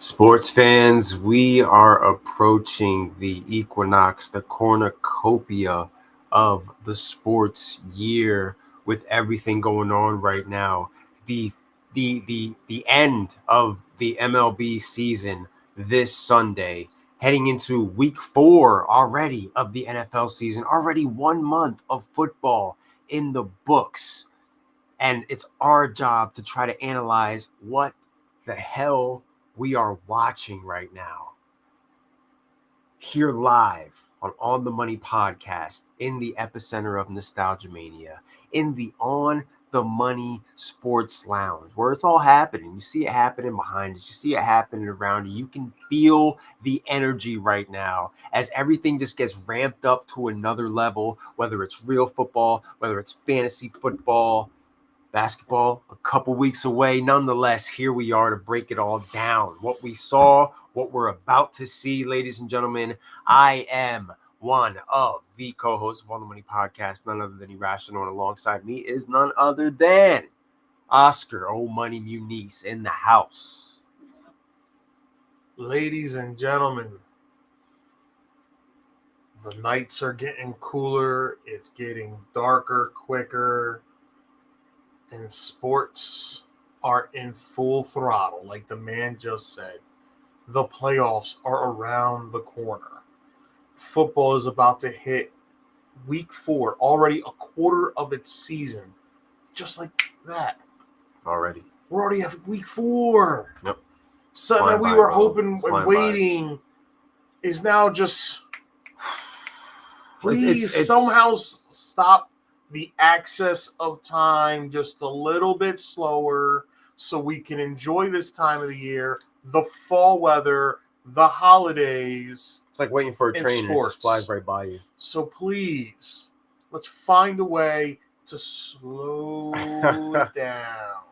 Sports fans, we are approaching the equinox, the cornucopia of the sports year with everything going on right now. The the end of the MLB season this Sunday, heading into week 4 already of the NFL season, already 1 month of football in the books. And it's our job to try to analyze what the hell we are watching right now. Here live on the Money podcast, in the epicenter of Nostalgia Mania, in the On the Money Sports Lounge, where it's all happening. You see it happening behind us. You see it happening around you. You can feel the energy right now as everything just gets ramped up to another level, whether it's real football, whether it's fantasy football, basketball a couple weeks away. Nonetheless, here we are to break it all down. What we saw, what we're about to see, ladies and gentlemen. I am one of the co-hosts of On the Money Podcast, none other than Irrational, and alongside me is none other than Oscar O Money Muniz in the house. Ladies and gentlemen, the nights are getting cooler. It's getting darker, quicker. And sports are in full throttle, like the man just said. The playoffs are around the corner. Football is about to hit week 4, already a quarter of its season. Just like that. Already. We're already at week 4. Yep. Something that we were hoping and waiting is now just... Please somehow stop the access of time just a little bit slower so we can enjoy this time of the year, the fall weather, the holidays. It's like waiting for a train and it just flies right by you. So please, let's find a way to slow it down.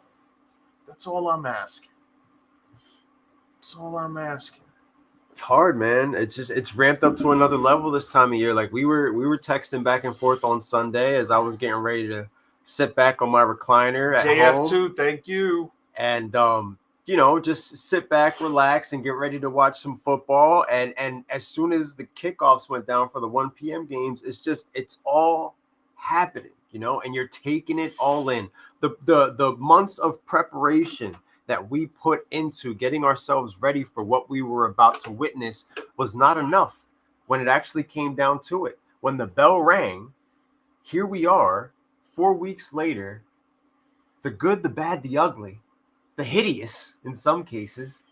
That's all I'm asking. That's all I'm asking. It's hard, man. It's ramped up to another level this time of year. Like we were texting back and forth on Sunday as I was getting ready to sit back on my recliner at home. JF2, thank you. And just sit back, relax, and get ready to watch some football. And as soon as the kickoffs went down for the 1 p.m. games, it's all happening, and you're taking it all in. The months of preparation that we put into getting ourselves ready for what we were about to witness was not enough when it actually came down to it. When the bell rang, here we are, 4 weeks later, the good, the bad, the ugly, the hideous in some cases.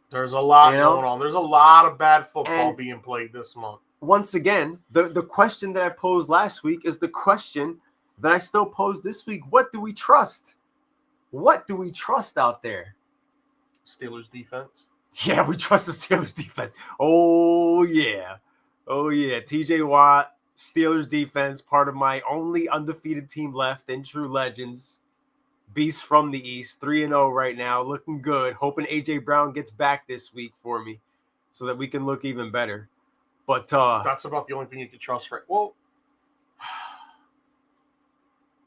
There's a lot going on. There's a lot of bad football being played this month. Once again, the question that I posed last week is the question that I still pose this week. What do we trust? What do we trust out there? Steelers defense. Yeah, we trust the Steelers defense. Oh, yeah. TJ Watt, Steelers defense, part of my only undefeated team left in True Legends. Beast from the East, 3-0 right now, looking good. Hoping A.J. Brown gets back this week for me so that we can look even better. But that's about the only thing you can trust, right? Well,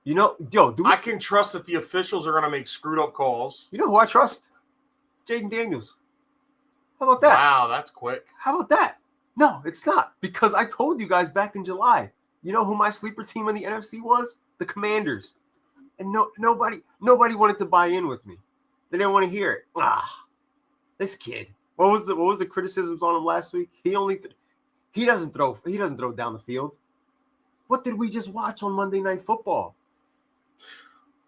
I can trust that the officials are going to make screwed up calls. You know who I trust? Jaden Daniels. How about that? Wow, that's quick. How about that? No, it's not. Because I told you guys back in July, you know who my sleeper team in the NFC was? The Commanders. And nobody wanted to buy in with me. They didn't want to hear it. This kid. What was the criticisms on him last week? He doesn't throw down the field. What did we just watch on Monday Night Football?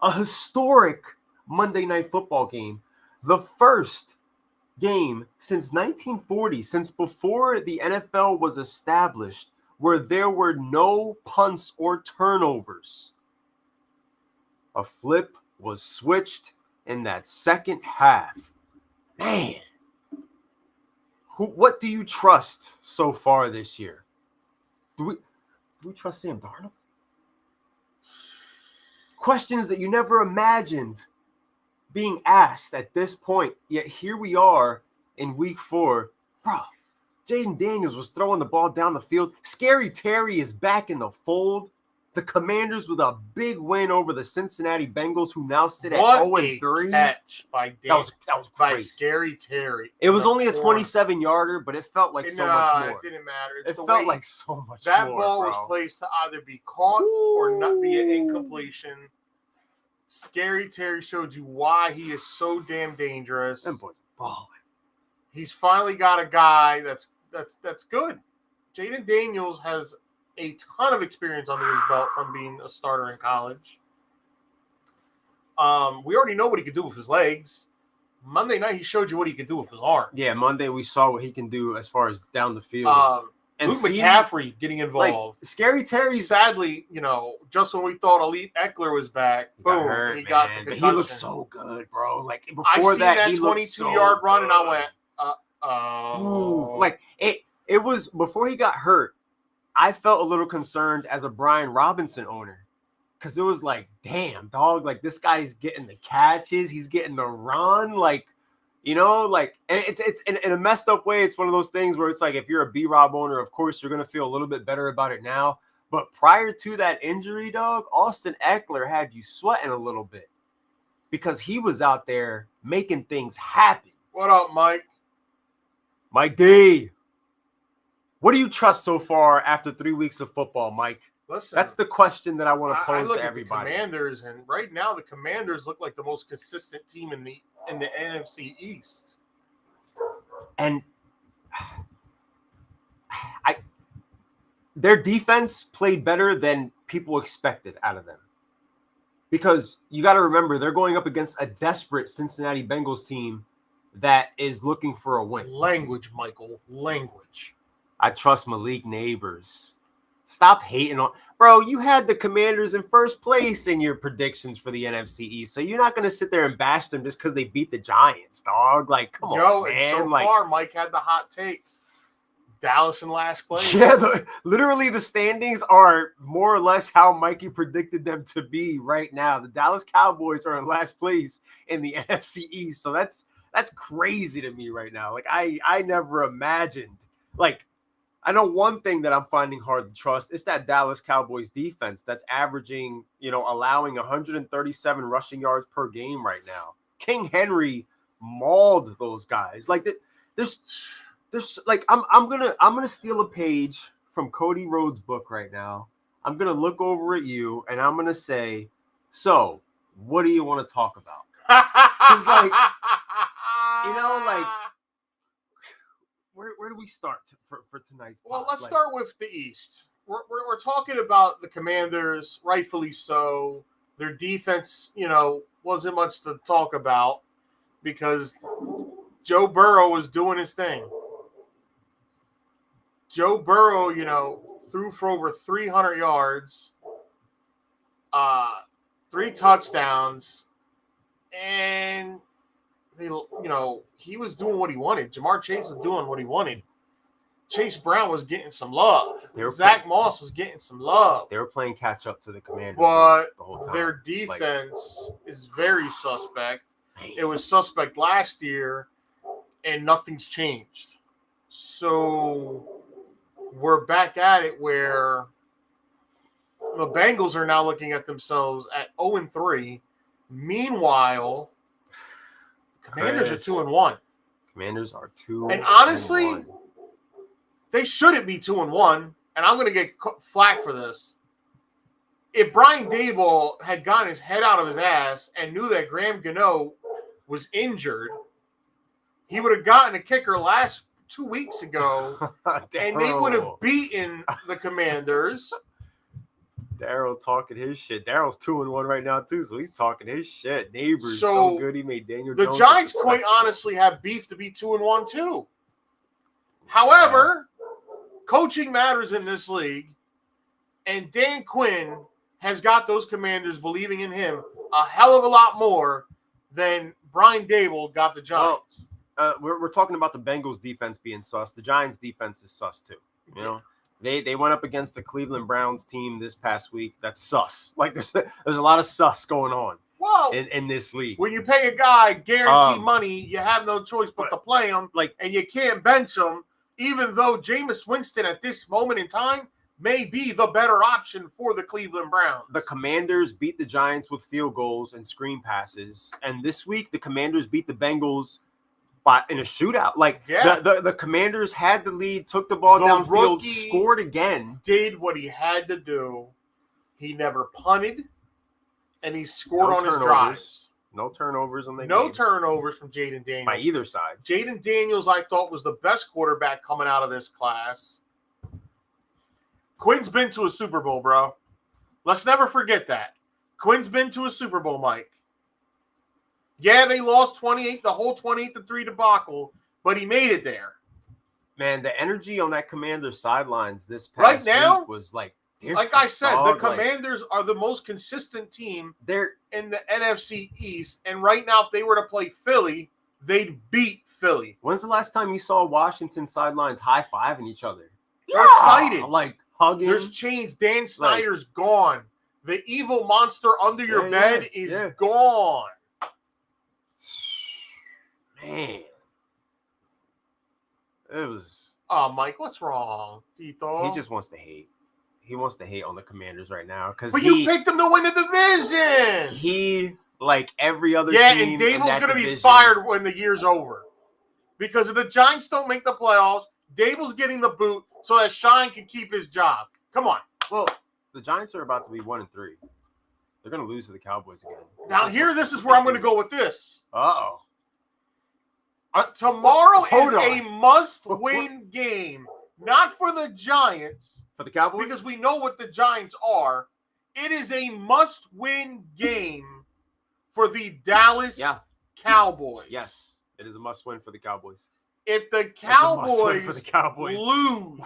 A historic Monday Night Football game. The first game since 1940, since before the NFL was established, where there were no punts or turnovers. A flip was switched in that second half. Man, what do you trust so far this year? Do we trust Sam Darnold? Questions that you never imagined being asked at this point. Yet here we are in week 4. Bro, Jaden Daniels was throwing the ball down the field. Scary Terry is back in the fold. The Commanders with a big win over the Cincinnati Bengals, who now sit at What 0-3. a catch by That was by crazy. Scary Terry. It was only a corner. 27-yarder, but it felt like so much more. It didn't matter. It's It the felt way like so much that more. ball bro. was placed to either be caught or not be an incompletion. Scary Terry showed you why he is so damn dangerous. Them boys are balling. He's finally got a guy that's good. Jaden Daniels has a ton of experience under his belt from being a starter in college. We already know what he could do with his legs. Monday night, he showed you what he could do with his arm. Yeah, Monday we saw what he can do as far as down the field. And Luke McCaffrey getting involved. Like, Scary Terry. Sadly, just when we thought Elite Eckler was back, boom, he got the concussion. But he looked so good, bro. Like before I seen that he 22-yard so run, and I went, Like it was before he got hurt. I felt a little concerned as a Brian Robinson owner, because it was like, damn, dog, like this guy's getting the catches, he's getting the run, like, like, and it's in a messed up way. It's one of those things where it's like, if you're a B-Rob owner, of course you're gonna feel a little bit better about it now. But prior to that injury, dog, Austin Eckler had you sweating a little bit because he was out there making things happen. What up, Mike? Mike D. What do you trust so far after 3 weeks of football, Mike? Listen, that's the question that I want to pose to everybody. The Commanders, and right now the Commanders look like the most consistent team in the NFC East. And their defense played better than people expected out of them. Because you got to remember, they're going up against a desperate Cincinnati Bengals team that is looking for a win. Language, Michael. Language. I trust Malik Neighbors. Stop hating on... Bro, you had the Commanders in first place in your predictions for the NFC East, so you're not going to sit there and bash them just because they beat the Giants, dog. Like, come on, man. And so far, Mike had the hot take. Dallas in last place. Yeah, literally the standings are more or less how Mikey predicted them to be right now. The Dallas Cowboys are in last place in the NFC East, so that's crazy to me right now. Like, I never imagined... Like, I know one thing that I'm finding hard to trust is that Dallas Cowboys defense that's averaging, allowing 137 rushing yards per game right now. King Henry mauled those guys. Like, there's like, I'm gonna steal a page from Cody Rhodes' book right now. I'm gonna look over at you and I'm gonna say, so what do you want to talk about? Because like, like. Where do we start for tonight's pod? Well, let's start with the East. We're talking about the Commanders, rightfully so. Their defense, wasn't much to talk about because Joe Burrow was doing his thing. Joe Burrow, threw for over 300 yards, 3 touchdowns, and he was doing what he wanted. Jamar Chase was doing what he wanted. Chase Brown was getting some love. Zach Moss was getting some love. They were playing catch up to the Commanders, but the whole time. Their defense is very suspect. It was suspect last year, and nothing's changed. So we're back at it where the Bengals are now looking at themselves at 0-3. Meanwhile, Commanders are 2-1. Commanders are 2-1. And honestly, they shouldn't be 2-1. And I'm going to get flack for this. If Brian Daboll had gotten his head out of his ass and knew that Graham Gano was injured, he would have gotten a kicker 2 weeks ago, and they would have beaten the Commanders. Daryl talking his shit. Daryl's 2-1 right now too, so he's talking his shit. Neighbors so good he made Daniel Jones. The Giants quite honestly have beef to be 2-1 too. However, coaching matters in this league, and Dan Quinn has got those Commanders believing in him a hell of a lot more than Brian Daboll got the Giants. Well, we're talking about the Bengals defense being sus. The Giants defense is sus too. They went up against the Cleveland Browns team this past week. That's sus. Like there's a lot of sus going on in this league. When you pay a guy guaranteed money, you have no choice but to play him. And you can't bench him, even though Jameis Winston at this moment in time may be the better option for the Cleveland Browns. The Commanders beat the Giants with field goals and screen passes. And this week, the Commanders beat the Bengals in a shootout. Like, the Commanders had the lead, took the ball downfield, scored again. Did what he had to do. He never punted, and he scored on his drives. No turnovers on the game. No turnovers from Jaden Daniels. By either side. Jaden Daniels, I thought, was the best quarterback coming out of this class. Quinn's been to a Super Bowl, bro. Let's never forget that. Quinn's been to a Super Bowl, Mike. Yeah, they lost the whole 28-3 debacle, but he made it there. Man, the energy on that Commander sidelines this past week was like different. Like I said, the Commanders are the most consistent team. They're in the NFC East, and right now, if they were to play Philly, they'd beat Philly. When's the last time you saw Washington sidelines high-fiving each other? They're excited. Like hugging. There's change. Dan Snyder's gone. The evil monster under your bed is gone. Man. It was... Oh, Mike, what's wrong, Tito? He just wants to hate. He wants to hate on the Commanders right now. But you picked them to win the division! He, like every other team and Dable's going to be fired when the year's over. Because if the Giants don't make the playoffs, Dable's getting the boot so that Shine can keep his job. Come on. Well, the Giants are about to be 1-3. They're going to lose to the Cowboys again. Now, this is where I'm going to go with this. Uh-oh. Tomorrow is a must-win game. Not for the Giants. For the Cowboys? Because we know what the Giants are. It is a must-win game for the Dallas Cowboys. Yes, it is a must-win for the Cowboys. If the Cowboys lose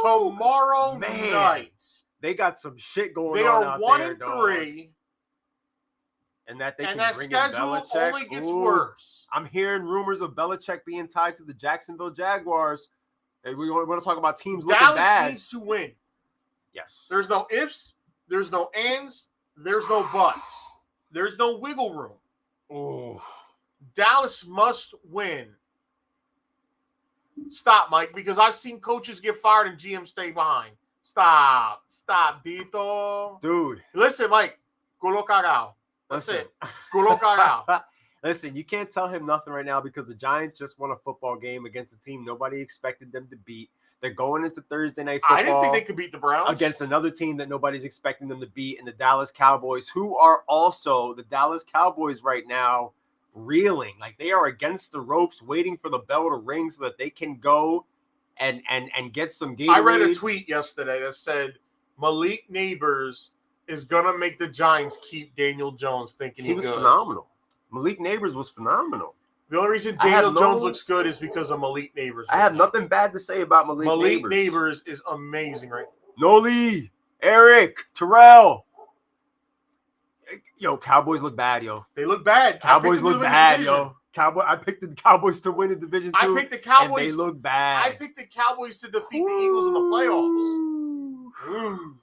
tomorrow night, they got some shit going on out there. They are 1-3. And that they can bring in schedule Belichick. Only gets worse. I'm hearing rumors of Belichick being tied to the Jacksonville Jaguars. Hey, we want to talk about teams looking bad. Dallas needs to win. Yes. There's no ifs. There's no ands. There's no buts. There's no wiggle room. Oh. Dallas must win. Stop, Mike, because I've seen coaches get fired and GM stay behind. Stop, Dito. Dude. Listen, Mike. Culo cagao. That's it. Culo cagao. Listen, you can't tell him nothing right now because the Giants just won a football game against a team nobody expected them to beat. They're going into Thursday Night Football. I didn't think they could beat the Browns. Against another team that nobody's expecting them to beat, and the Dallas Cowboys, who are also the Dallas Cowboys right now reeling. Like, they are against the ropes waiting for the bell to ring so that they can go and get some Gatorade. I read a tweet yesterday that said Malik Neighbors is going to make the Giants keep Daniel Jones thinking he was phenomenal. Malik Neighbors was phenomenal. The only reason Daniel Jones looks good is because of Malik Neighbors. I have nothing bad to say about Malik Neighbors. Malik Neighbors is amazing, right? Noli, Eric, Terrell. Yo, Cowboys look bad, yo. They look bad. Cowboys look bad, yo. I picked the Cowboys to win the division too. I picked the Cowboys. And they look bad. I picked the Cowboys to defeat the Eagles in the playoffs. Ooh.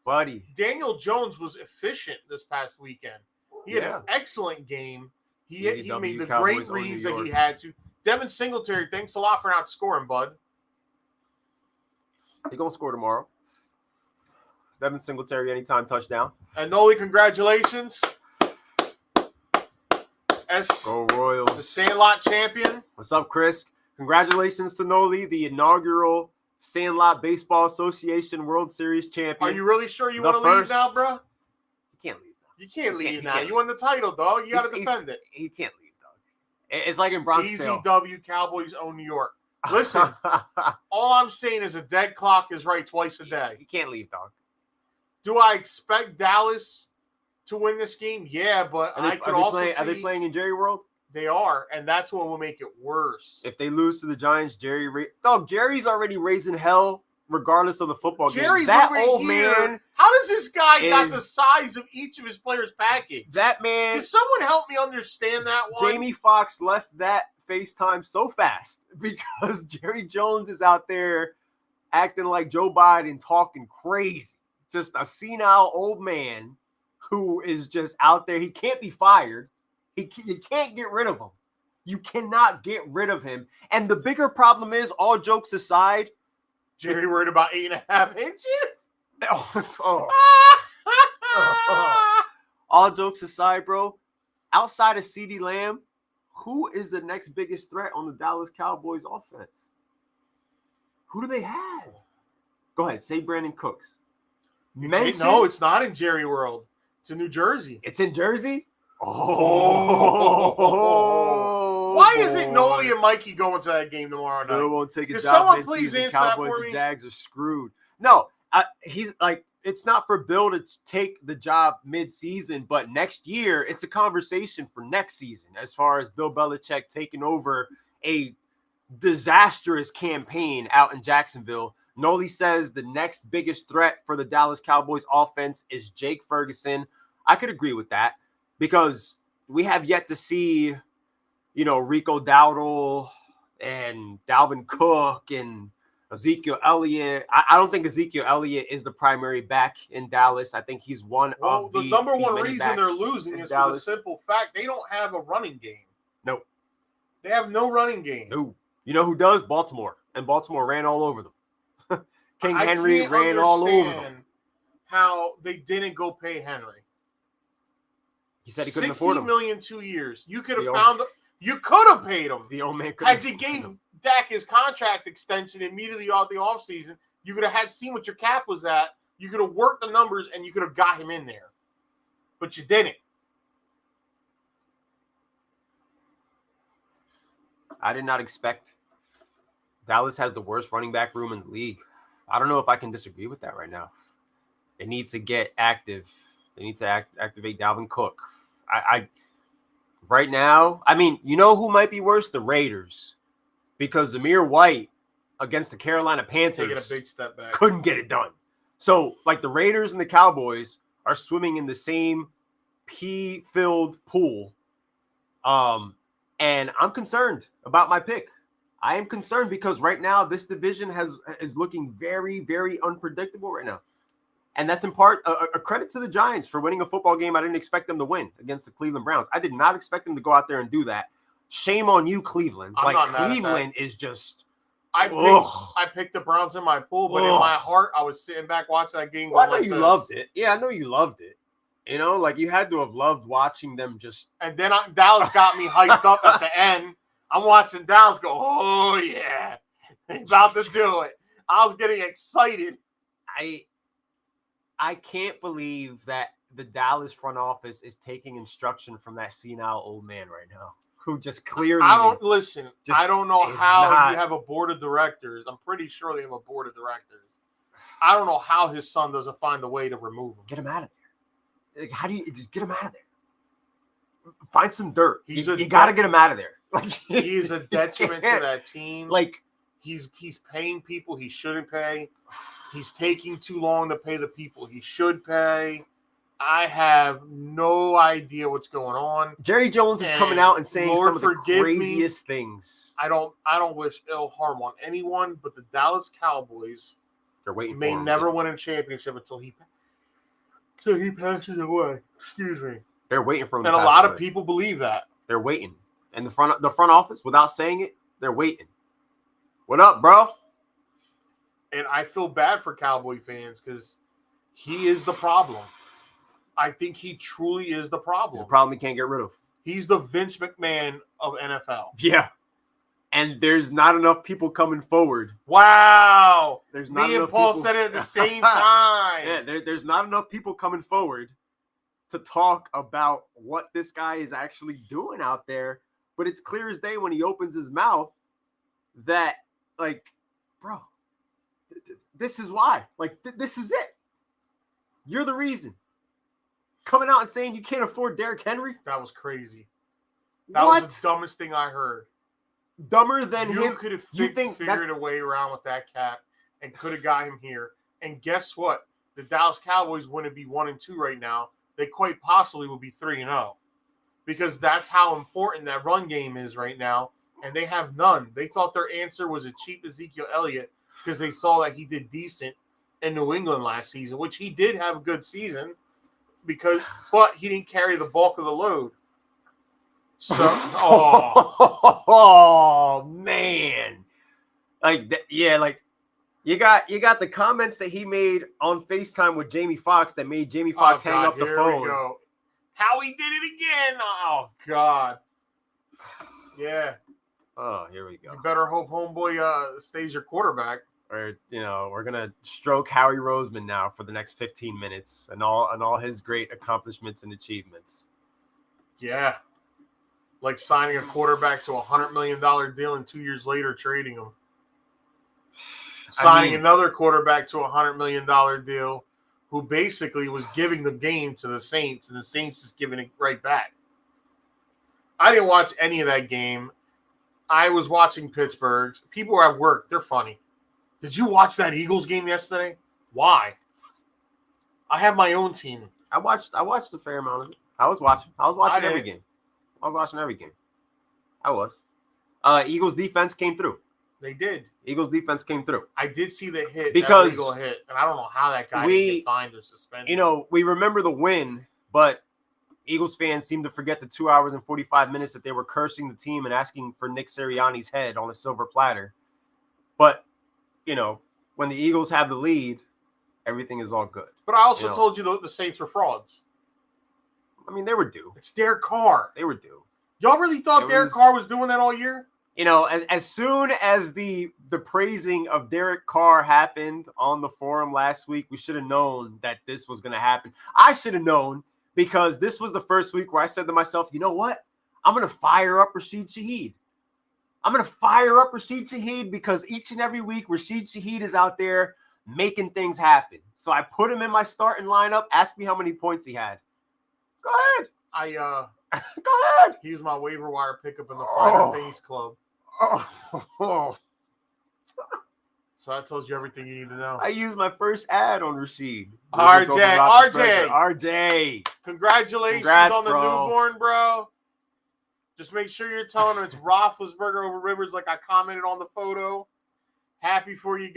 Buddy. Daniel Jones was efficient this past weekend. He had an excellent game. He made the great reads that he had to. Devin Singletary, thanks a lot for not scoring, bud. He's going to score tomorrow. Devin Singletary, anytime touchdown. And Noli, congratulations. Go Royals. The Sandlot champion. What's up, Chris? Congratulations to Noli, the inaugural Sandlot Baseball Association World Series champion. Are you really sure you want to leave now, bro? You can't leave. You can't leave now. You won the title, dog. You got to defend it. He can't leave, dog. It's like in Bronx Tale. Easy W, Cowboys own New York. Listen, all I'm saying is a dead clock is right twice a day. He can't leave, dog. Do I expect Dallas to win this game? Yeah, but I could also see... Are they playing in Jerry World? They are, and that's what will make it worse. If they lose to the Giants, Jerry's already raising hell regardless of the football game. That old man. How does this guy got the size of each of his players' package? That man. Can someone help me understand that one? Jamie Foxx left that FaceTime so fast because Jerry Jones is out there acting like Joe Biden, talking crazy. Just a senile old man who is just out there. He can't be fired. You can't get rid of him. You cannot get rid of him. And the bigger problem is, all jokes aside, Jerry worried about 8.5 inches? Oh. All jokes aside, bro, outside of CeeDee Lamb, who is the next biggest threat on the Dallas Cowboys offense? Who do they have? Go ahead, say Brandon Cooks. No, it's not in Jerry World. It's in New Jersey. It's in Jersey? Oh. Why isn't Noli and Mikey going to that game tomorrow night? Bill won't take a Could job someone mid-season. please answer Cowboys that for and me? Jags are screwed. No, he's like, it's not for Bill to take the job mid-season, but next year, it's a conversation for next season as far as Bill Belichick taking over a disastrous campaign out in Jacksonville. Noli says the next biggest threat for the Dallas Cowboys offense is Jake Ferguson. I could agree with that because we have yet to see, Rico Dowdle and Dalvin Cook and Ezekiel Elliott. I don't think Ezekiel Elliott is the primary back in Dallas. I think he's one of the number one reason they're losing is for the simple fact they don't have a running game. No. They have no running game. No. You know who does? Baltimore. And Baltimore ran all over them. King Henry ran all over them. How they didn't go pay Henry. He said he couldn't afford him. $16 million 2 years. You could have found. You could have paid him. The old man could have. Had you gave Dak his contract extension immediately off the offseason, you could have seen what your cap was at. You could have worked the numbers and you could have got him in there. But you didn't. I did not expect. Dallas has the worst running back room in the league. I don't know if I can disagree with that right now. They need to get active. They need to activate Dalvin Cook. I right now, I mean, you know who might be worse? The Raiders. Because Zamir White against the Carolina Panthers taking a big step back. Couldn't get it done. So, like, the Raiders and the Cowboys are swimming in the same pea-filled pool. And I'm concerned about my pick. I am concerned because right now this division is looking very, very unpredictable right now. And that's in part a credit to the Giants for winning a football game I didn't expect them to win against the Cleveland Browns. I did not expect them to go out there and do that. Shame on you, Cleveland. Cleveland is just... I picked the Browns in my pool, but in my heart, I was sitting back watching that game. I know you loved it. Yeah, I know you loved it. You had to have loved watching them just... And then Dallas got me hyped up at the end. I'm watching Dallas go, oh, yeah. They're about to do it. I was getting excited. I can't believe that the Dallas front office is taking instruction from that senile old man right now, who just clearly... I don't know how you have a board of directors. I'm pretty sure they have a board of directors. I don't know how his son doesn't find a way to remove him. Get him out of there. Like, how do you get him out of there? Find some dirt. You got to get him out of there. Like, he's a detriment to that team. Like, he's paying people he shouldn't pay. He's taking too long to pay the people he should pay. I have no idea what's going on. Jerry Jones is coming out and saying some of the craziest things. I don't wish ill harm on anyone, but the Dallas Cowboys may never win a championship until he passes away. Excuse me. They're waiting for him. And a lot of people believe that. They're waiting. And the front office, without saying it, they're waiting. What up, bro? And I feel bad for Cowboy fans because he is the problem. I think he truly is the problem. He's a problem he can't get rid of. He's the Vince McMahon of NFL. Yeah. And there's not enough people coming forward. Wow. There's not Me enough and Paul people... said it at the same time. Yeah, there's not enough people coming forward to talk about what this guy is actually doing out there. But it's clear as day when he opens his mouth that, like, bro, this is why. Like, this is it. You're the reason. Coming out and saying you can't afford Derrick Henry? That was crazy. That was the dumbest thing I heard. Dumber than him? You could have figured a way around with that cap and could have got him here. And guess what? The Dallas Cowboys wouldn't be 1-2 right now. They quite possibly would be 3-0. Because that's how important that run game is right now. And they have none. They thought their answer was a cheap Ezekiel Elliott because they saw that he did decent in New England last season, which he did have a good season, but he didn't carry the bulk of the load. So, oh man. Like, You got the comments that he made on FaceTime with Jamie Foxx that made Jamie Foxx hang up the here phone. We go. How he did it again. Oh, God. Yeah. Oh, here we go. You better hope homeboy stays your quarterback. Or, we're going to stroke Howie Roseman now for the next 15 minutes and all his great accomplishments and achievements. Yeah. Like signing a quarterback to a $100 million deal and 2 years later trading him. Signing another quarterback to a $100 million deal who basically was giving the game to the Saints, and the Saints is giving it right back. I didn't watch any of that game. I was watching Pittsburgh. People are at work. They're funny. Did you watch that Eagles game yesterday? Why? I have my own team. I watched a fair amount of it. I was watching every game. I was watching every game. I was. Eagles defense came through. They did. Eagles defense came through. I did see the hit, because that legal hit, and I don't know how that guy didn't get fined or suspended. We remember the win, but Eagles fans seem to forget the 2 hours and 45 minutes that they were cursing the team and asking for Nick Sirianni's head on a silver platter. But, when the Eagles have the lead, everything is all good. But I also told you the Saints were frauds. I mean, they were due. It's Derek Carr. They were due. Y'all really thought Derek Carr was doing that all year? As soon as the praising of Derek Carr happened on the forum last week, we should have known that this was going to happen. I should have known because this was the first week where I said to myself, you know what? I'm going to fire up Rashid Shaheed. I'm going to fire up Rashid Shaheed because each and every week Rashid Shaheed is out there making things happen. So I put him in my starting lineup. Ask me how many points he had. Go ahead. Go ahead. He was my waiver wire pickup in the Final Things Club. Oh. So that tells you everything you need to know. I used my first ad on Rashid. RJ. Congratulations on the newborn, bro. Just make sure you're telling him it's Roethlisberger over Rivers like I commented on the photo. Happy for you,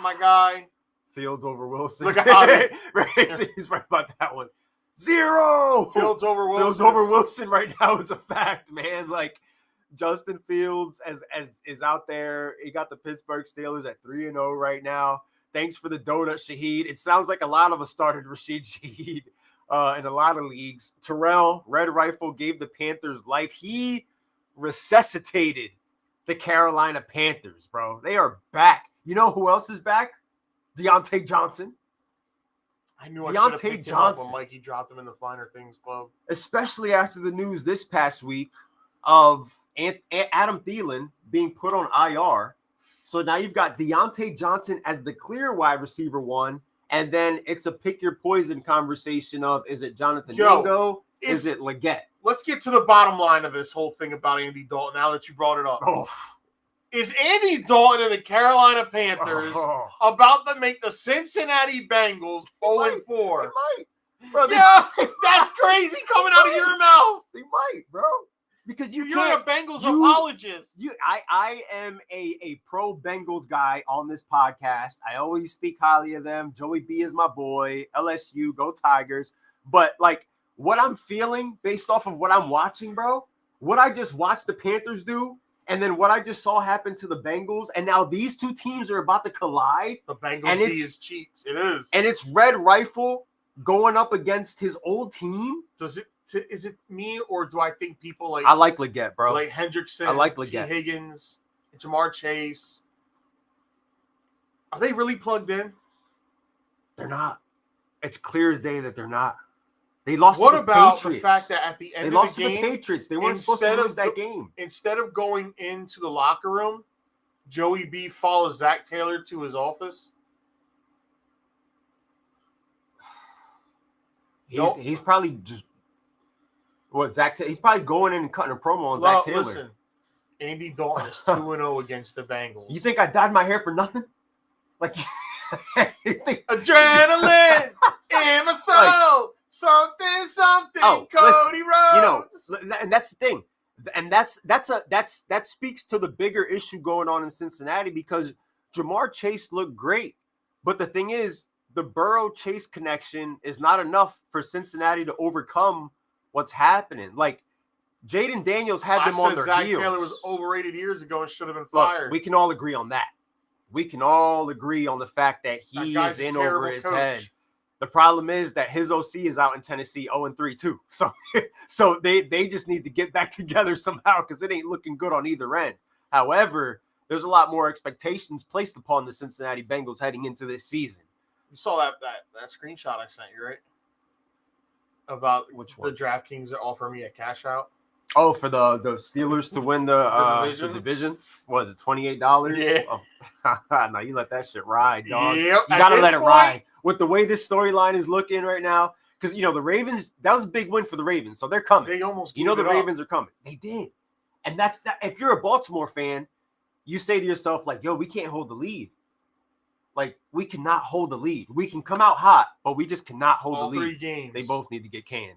my guy. Fields over Wilson. Look at He's right about that one. 0. Fields over Wilson. Fields over Wilson right now is a fact, man. Like, Justin Fields is out there. He got the Pittsburgh Steelers at 3-0 right now. Thanks for the donut, Shaheed. It sounds like a lot of us started Rashid Shaheed in a lot of leagues. Terrell, Red Rifle, gave the Panthers life. He resuscitated the Carolina Panthers, bro. They are back. You know who else is back? Deontay Johnson. I knew I should have picked him up when Mikey dropped him in the Finer Things Club. Especially after the news this past week of Adam Thielen being put on IR. So now you've got Deontay Johnson as the clear wide receiver 1, and then it's a pick your poison conversation of, is it Jonathan Mingo? Is it Leggett? Let's get to the bottom line of this whole thing about Andy Dalton now that you brought it up. Is Andy Dalton and the Carolina Panthers about to make the Cincinnati Bengals 0-4? They might. Bro, yeah, that's crazy coming out of your mouth. They might, bro. Because you're a Bengals apologist. I am a pro Bengals guy on this podcast. I always speak highly of them. Joey B is my boy. LSU, go Tigers. But like what I'm feeling based off of what I'm watching, bro, what I just watched the Panthers do, and then what I just saw happen to the Bengals, and now these two teams are about to collide. The Bengals D is cheeks. It is. And it's Red Rifle going up against his old team. Is it me, or do I think people like... I like Leggett, bro. Like Hendrickson, I like Leggett. T. Higgins, Jamar Chase. Are they really plugged in? They're not. It's clear as day that they're not. They lost what to the about Patriots. The fact that at the end they of lost the game... to the Patriots. They weren't supposed to lose that game. Instead of going into the locker room, Joey B follows Zach Taylor to his office. He's probably just... he's probably going in and cutting a promo on Zach Taylor. Listen, Andy Dalton is 2-0 against the Bengals. You think I dyed my hair for nothing? Like, adrenaline in my soul, something. Cody Rhodes. And that's the thing, and that speaks to the bigger issue going on in Cincinnati because Jamar Chase looked great, but the thing is, the Burrow-Chase connection is not enough for Cincinnati to overcome what's happening. Like, Jaden Daniels had them on their Zach heels. Taylor was overrated years ago and should have been fired. Look, we can all agree on that. we can all agree on the fact that he That guy's is a in over terrible his coach. head. The problem is that his OC is out in Tennessee 0-3 too. So they just need to get back together somehow because it ain't looking good on either end. However, there's a lot more expectations placed upon the Cincinnati Bengals heading into this season. You saw that screenshot I sent you, right? About Which one? The DraftKings that offer me a cash out. Oh, for the Steelers to win the division? What is it, $28? Yeah. Oh. No, you let that shit ride, dog. Yep. You got to let it ride. With the way this storyline is looking right now, because, the Ravens, that was a big win for the Ravens, so they're coming. They almost the Ravens are coming. They did. And that's that. If you're a Baltimore fan, you say to yourself, like, yo, we can't hold the lead. Like, we cannot hold the lead. We can come out hot, but we just cannot hold the lead. All 3 games. They both need to get canned.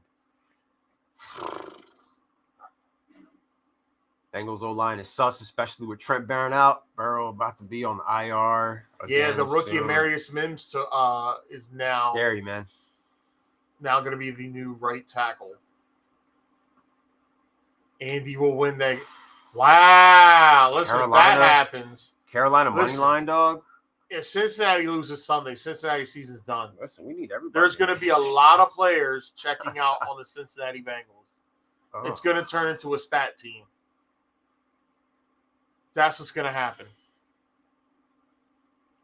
Bengals O-line is sus, especially with Trent Barron out. Burrow about to be on the IR. Yeah, the rookie Amarius Mims is now scary, man. Now going to be the new right tackle. Andy will win that. Wow! Listen, if that happens, Carolina money line, dog. If Cincinnati loses Sunday, Cincinnati season's done. Listen, we need everybody. There's going to be a lot of players checking out on the Cincinnati Bengals. Oh. It's going to turn into a stat team. That's what's going to happen.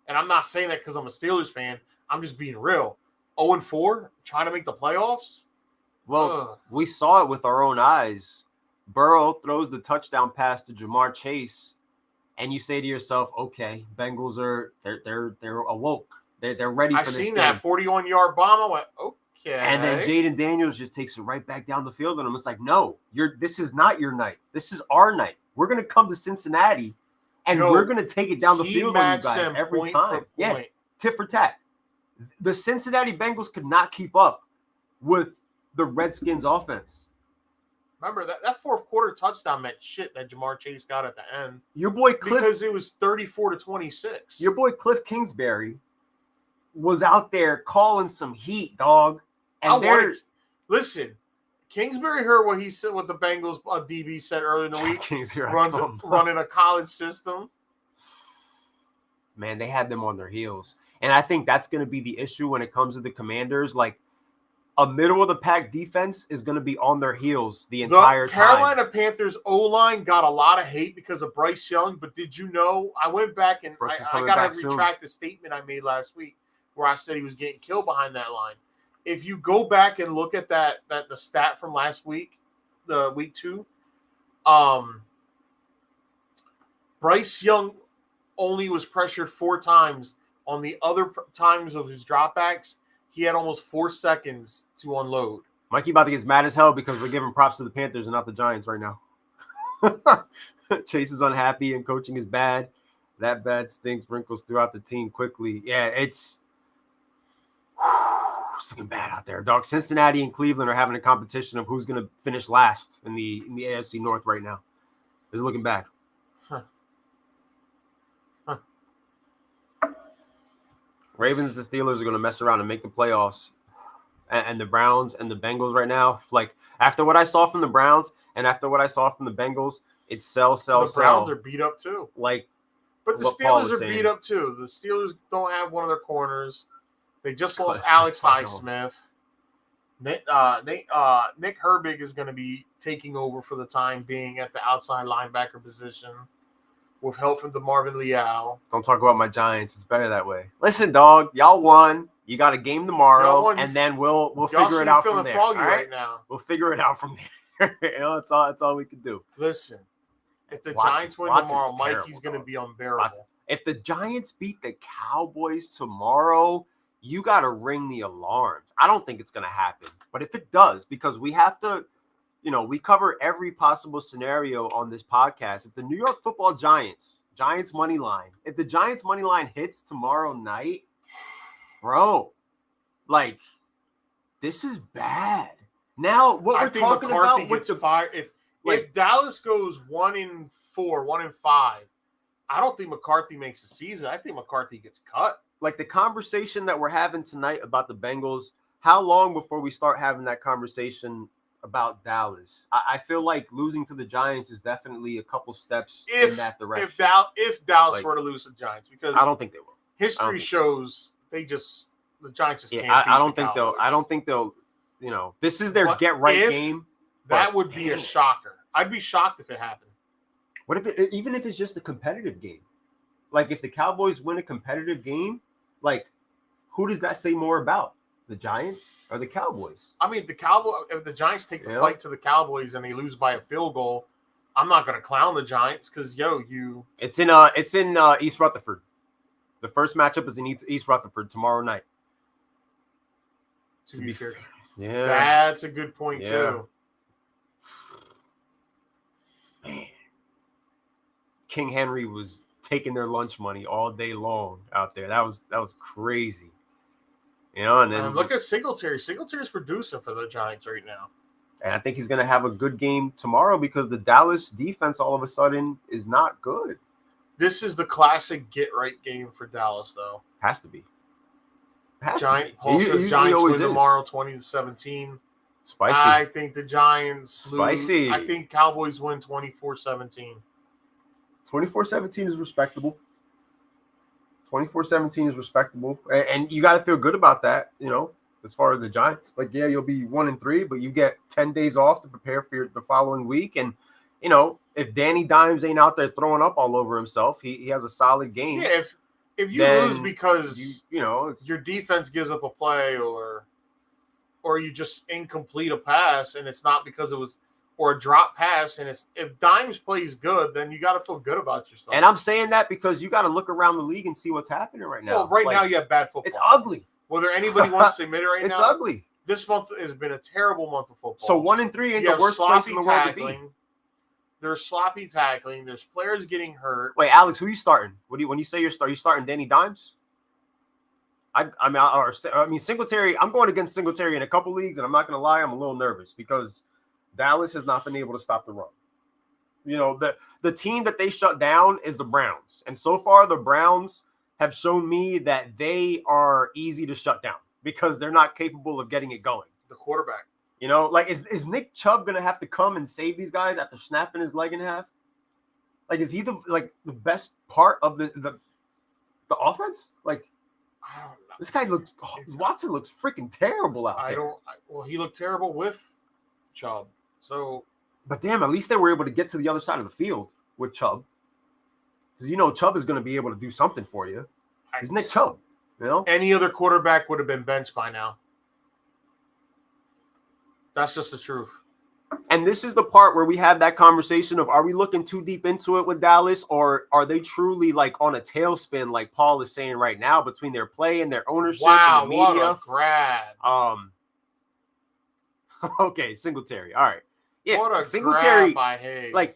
And I'm not saying that because I'm a Steelers fan. I'm just being real. 0-4, trying to make the playoffs? Well, we saw it with our own eyes. Burrow throws the touchdown pass to Jamar Chase, and you say to yourself, okay, Bengals they're awoke. They're ready for this game. I seen that 41-yard bomb. I went, okay. And then Jaden Daniels just takes it right back down the field, and I'm just like, no, this is not your night. This is our night. We're going to come to Cincinnati, and we're going to take it down the field on you guys every time. Yeah, tit for tat. The Cincinnati Bengals could not keep up with the Redskins offense. Remember, that fourth quarter touchdown meant shit that Jamar Chase got at the end. Your boy Cliff. Because it was 34-26. Your boy Cliff Kingsbury was out there calling some heat, dog. And listen, Kingsbury heard what he said, what the Bengals DB said earlier in the week. Running a college system. Man, they had them on their heels. And I think that's going to be the issue when it comes to the Commanders. Like, a middle-of-the-pack defense is going to be on their heels the entire time. Carolina Panthers O-line got a lot of hate because of Bryce Young, but did you know, I went back and I got to retract the statement I made last week where I said he was getting killed behind that line. If you go back and look at the stat from last week, the week 2, Bryce Young only was pressured 4 times. On the other times of his dropbacks, he had almost 4 seconds to unload. Mikey about to get mad as hell because we're giving props to the Panthers and not the Giants right now. Chase is unhappy and coaching is bad. That bad stinks wrinkles throughout the team quickly. Yeah, it's looking bad out there, dog. Cincinnati and Cleveland are having a competition of who's going to finish last in the AFC North right now. It's looking bad. Ravens and Steelers are going to mess around and make the playoffs. And the Browns and the Bengals right now, like, after what I saw from the Browns and after what I saw from the Bengals, it's sell. The Browns are beat up too. Like, but the Steelers are beat up too. The Steelers don't have one of their corners. They just lost Alex Highsmith. Nick Herbig is going to be taking over for the time being at the outside linebacker position, with help from DeMarvin Leal. Don't talk about my Giants. It's better that way. Listen, dog, y'all won. You got a game tomorrow, and then we'll figure it out from there. All right? Now. We'll figure it out from there. That's all we can do. Listen, if the Giants win tomorrow, Mikey's going to be unbearable. If the Giants beat the Cowboys tomorrow, you got to ring the alarms. I don't think it's going to happen, but if it does, because we have to. We cover every possible scenario on this podcast. If the New York Football Giants money line, if the Giants money line hits tomorrow night, bro, like, this is bad. Now, what we're talking about with the fire, if Dallas goes 1-4, 1-5, I don't think McCarthy makes the season. I think McCarthy gets cut. Like, the conversation that we're having tonight about the Bengals, how long before we start having that conversation about Dallas. I feel like losing to the Giants is definitely a couple steps in that direction. If Dallas Like, were to lose to the Giants, because I don't think they will. history shows the Giants just Yeah, can't beat I don't the think Cowboys. I don't think they'll. This is their But get right if game. That would be a shocker. I'd be shocked if it happened. What if even if it's just a competitive game? Like if the Cowboys win a competitive game, like who does that say more about? The Giants or the Cowboys? I mean, if the Giants take the fight to the Cowboys and they lose by a field goal, I'm not going to clown the Giants because It's in East Rutherford. The first matchup is in East Rutherford tomorrow night. To be fair, yeah, that's a good point too. Man, King Henry was taking their lunch money all day long out there. That was crazy. And then look at Singletary. Singletary's producing for the Giants right now. And I think he's going to have a good game tomorrow because the Dallas defense all of a sudden is not good. This is the classic get-right game for Dallas, though. Has to be. Paul says Giants win tomorrow 20-17. Spicy. I think the Giants Spicy. lose. I think Cowboys win 24-17. 24-17 is respectable. 24-17 is respectable. And you got to feel good about that, as far as the Giants. Like, yeah, you'll be 1-3, but you get 10 days off to prepare for the following week. And, if Danny Dimes ain't out there throwing up all over himself, he has a solid game. Yeah, if you lose because your defense gives up a play or you just incomplete a pass and it's not because it was or a drop pass and if Dimes plays good, then you got to feel good about yourself. And I'm saying that because you got to look around the league and see what's happening right now. Well, now you have bad football. It's ugly. Whether anybody wants to admit it right now, it's ugly. This month has been a terrible month of football. So 1-3 ain't the worst place in the world to be. There's sloppy tackling. There's players getting hurt. Wait, Alex, who are you starting? When you say you starting Danny Dimes? I mean Singletary. I'm going against Singletary in a couple leagues, and I'm not going to lie, I'm a little nervous because Dallas has not been able to stop the run. The team that they shut down is the Browns, and so far the Browns have shown me that they are easy to shut down because they're not capable of getting it going. The quarterback. Is Nick Chubb going to have to come and save these guys after snapping his leg in half? Like, is he the best part of the offense? Like, I don't know. This guy Watson looks freaking terrible out there. Well, he looked terrible with Chubb. So, but damn, at least they were able to get to the other side of the field with Chubb. Because Chubb is going to be able to do something for you. He's Nick Chubb. Any other quarterback would have been benched by now. That's just the truth. And this is the part where we have that conversation of, are we looking too deep into it with Dallas, or are they truly like on a tailspin, like Paul is saying right now, between their play and their ownership and the media? What a grab. Okay, Singletary. All right. Yeah, what a Singletary. Grab by Hayes. Like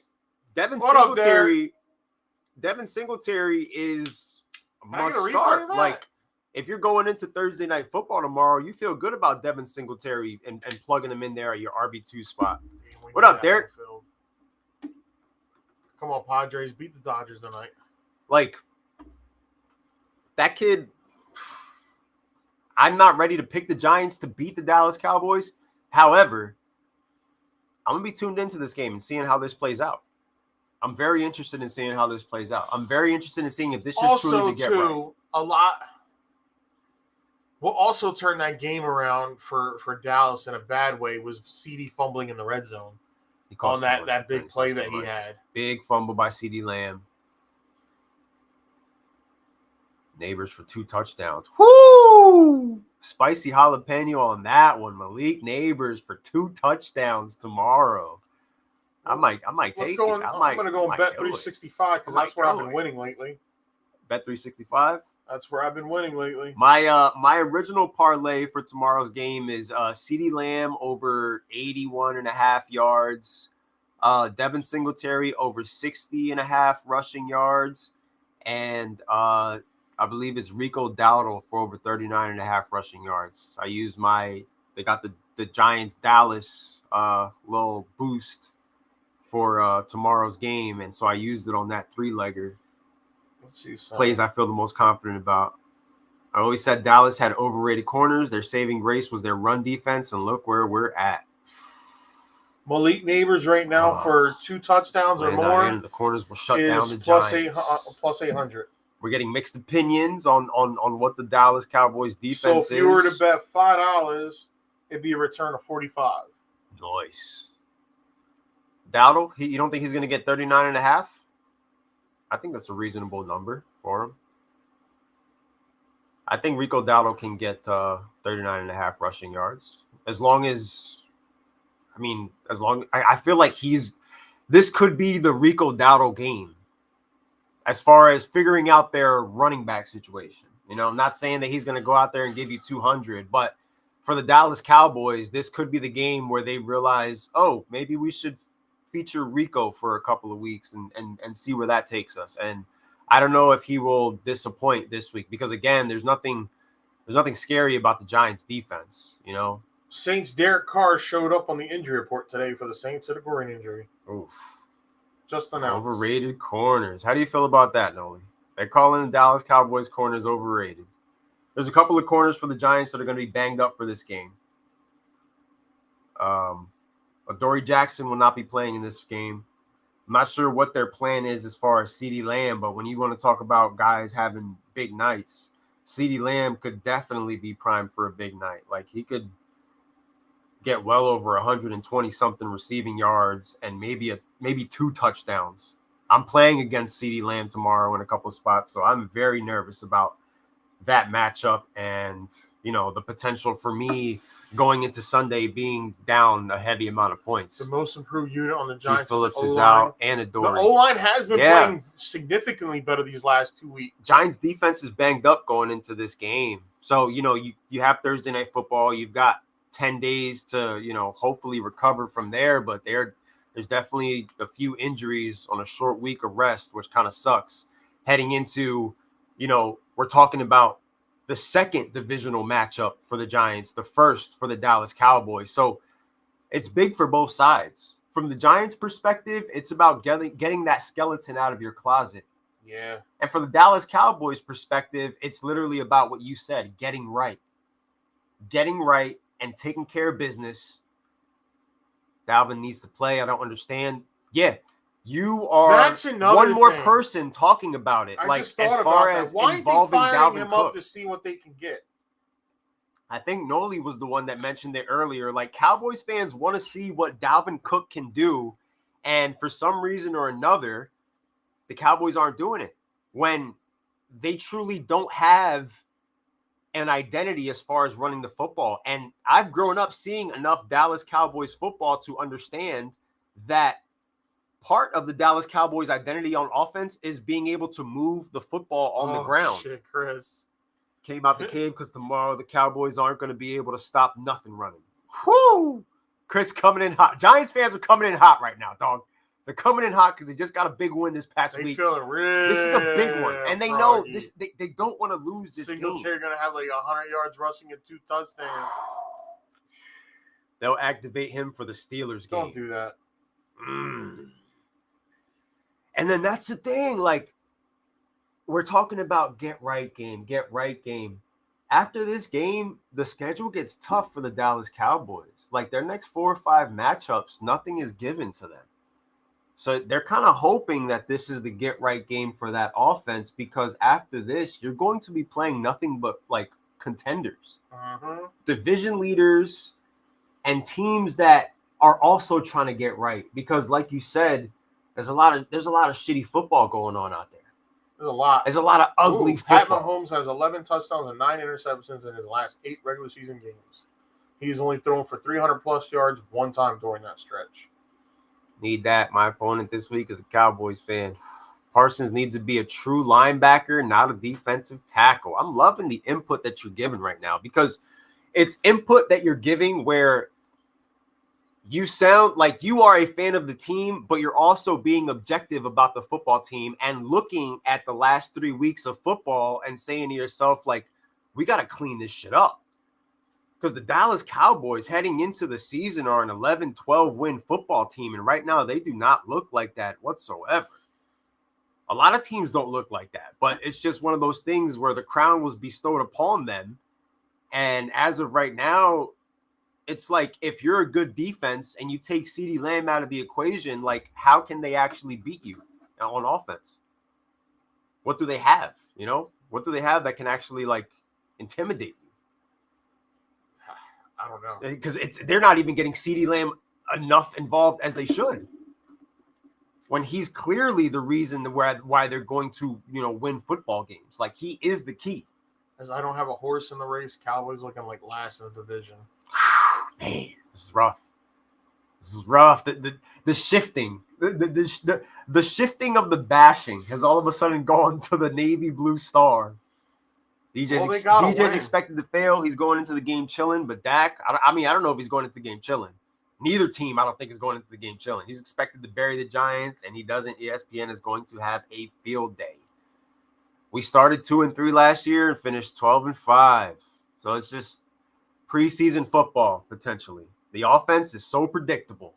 Devin Singletary is a must start. Like, if you're going into Thursday Night Football tomorrow, you feel good about Devin Singletary and plugging him in there at your RB2 spot. What up, Derek? Come on, Padres. Beat the Dodgers tonight. Like, that kid, I'm not ready to pick the Giants to beat the Dallas Cowboys. However, I'm going to be tuned into this game and seeing how this plays out. I'm very interested in seeing how this plays out. I'm very interested in seeing if this is truly the get right. What also turned that game around for Dallas in a bad way was CD fumbling in the red zone on that big play that he had. Big fumble by CD Lamb. Neighbors for 2 touchdowns. Woo! Spicy jalapeno on that one. Malik Neighbors for 2 touchdowns tomorrow. I might take it. I'm going to go on Bet 365 because that's where I've been winning lately. Bet 365? That's where I've been winning lately. My original parlay for tomorrow's game is CeeDee Lamb over 81.5 yards, Devin Singletary over 60.5 rushing yards, and I believe it's Rico Dowdle for over 39.5 rushing yards. I used they got the Giants Dallas little boost for tomorrow's game, and so I used it on that 3-legger. Plays I feel the most confident about. I always said Dallas had overrated corners. Their saving grace was their run defense, and look where we're at. Malik Neighbors right now for 2 touchdowns or more. The corners will shut down Is the plus Giants. plus 800. We're getting mixed opinions on what the Dallas Cowboys defense so is. if you were to bet $5, it'd be a return of 45. Nice. Dowdle, you don't think he's going to get 39.5? I think that's a reasonable number for him. I think Rico Dowdle can get 39.5 rushing yards. As long as, I feel like this could be the Rico Dowdle game as far as figuring out their running back situation. I'm not saying that he's going to go out there and give you 200, but for the Dallas Cowboys, this could be the game where they realize, oh, maybe we should feature Rico for a couple of weeks and see where that takes us. And I don't know if he will disappoint this week because, again, there's nothing scary about the Giants defense, Saints' Derek Carr showed up on the injury report today for the Saints with a groin injury. Oof. Just announced. Overrated corners. How do you feel about that, Noli? They're calling the Dallas Cowboys corners overrated. There's a couple of corners for the Giants that are going to be banged up for this game. Adoree Jackson will not be playing in this game. I'm not sure what their plan is as far as CeeDee Lamb, but when you want to talk about guys having big nights, CeeDee Lamb could definitely be primed for a big night. Like, he could get well over 120-something receiving yards and maybe 2 touchdowns. I'm playing against CeeDee Lamb tomorrow in a couple of spots, so I'm very nervous about that matchup and, the potential for me going into Sunday being down a heavy amount of points. The most improved unit on the Giants. Phillips is out and Adoree. The O-line has been playing significantly better these last 2 weeks. Giants defense is banged up going into this game. So, you have Thursday Night Football. You've got 10 days to, hopefully recover from there. But there's definitely a few injuries on a short week of rest, which kind of sucks. Heading into, we're talking about the second divisional matchup for the Giants, the first for the Dallas Cowboys. So it's big for both sides. From the Giants' perspective, it's about getting that skeleton out of your closet. Yeah. And for the Dallas Cowboys' perspective, it's literally about what you said, getting right. Getting right and taking care of business. Dalvin needs to play. I don't understand. Yeah. You are one more person talking about it. As far as involving Dalvin Cook up to see what they can get. I think Noli was the one that mentioned it earlier. Like, Cowboys fans want to see what Dalvin Cook can do, and for some reason or another, the Cowboys aren't doing it when they truly don't have an identity as far as running the football. And I've grown up seeing enough Dallas Cowboys football to understand that part of the Dallas Cowboys identity on offense is being able to move the football on the ground. Shit, Chris. Came out the cave because tomorrow the Cowboys aren't going to be able to stop nothing running. Whoo! Chris coming in hot. Giants fans are coming in hot right now, dog. They're coming in hot because they just got a big win this past week. Feeling real. This is a big one. And they know this. They don't want to lose this game. Singletary going to have like 100 yards rushing and 2 touchdowns. They'll activate him for the Steelers game. Don't do that. And then that's the thing. Like, we're talking about get right game. After this game, the schedule gets tough for the Dallas Cowboys. Like, their next 4 or 5 matchups, nothing is given to them. So they're kind of hoping that this is the get right game for that offense, because after this, you're going to be playing nothing but like contenders, division leaders, and teams that are also trying to get right. Because, like you said, there's a lot of shitty football going on out there. There's a lot of ugly football. Pat Mahomes has 11 touchdowns and 9 interceptions in his last 8 regular season games. He's only thrown for 300-plus yards one time during that stretch. Need that. My opponent this week is a Cowboys fan. Parsons needs to be a true linebacker, not a defensive tackle. I'm loving the input that you're giving right now, because it's input that you're giving where you sound like you are a fan of the team, but you're also being objective about the football team and looking at the last 3 weeks of football and saying to yourself, like, we got to clean this shit up. Because the Dallas Cowboys heading into the season are an 11-12 win football team, and right now they do not look like that whatsoever. A lot of teams don't look like that, but it's just one of those things where the crown was bestowed upon them. And as of right now, it's like if you're a good defense and you take CeeDee Lamb out of the equation, like how can they actually beat you on offense? What do they have? You know, what do they have that can actually like intimidate you? I don't know. Because they're not even getting CeeDee Lamb enough involved as they should. When he's clearly the reason why they're going to, you know, win football games. Like he is the key. As I don't have a horse in the race, Cowboys looking like last in the division. Man, this is rough. This is rough. The shifting, the shifting of the bashing has all of a sudden gone to the navy blue star. DJ's expected to fail. He's going into the game chilling. But Dak, I mean, I don't know if he's going into the game chilling. Neither team, I don't think, is going into the game chilling. He's expected to bury the Giants, and he doesn't. ESPN is going to have a field day. We started 2-3 last year and finished 12-5. So it's just preseason football, potentially. The offense is so predictable.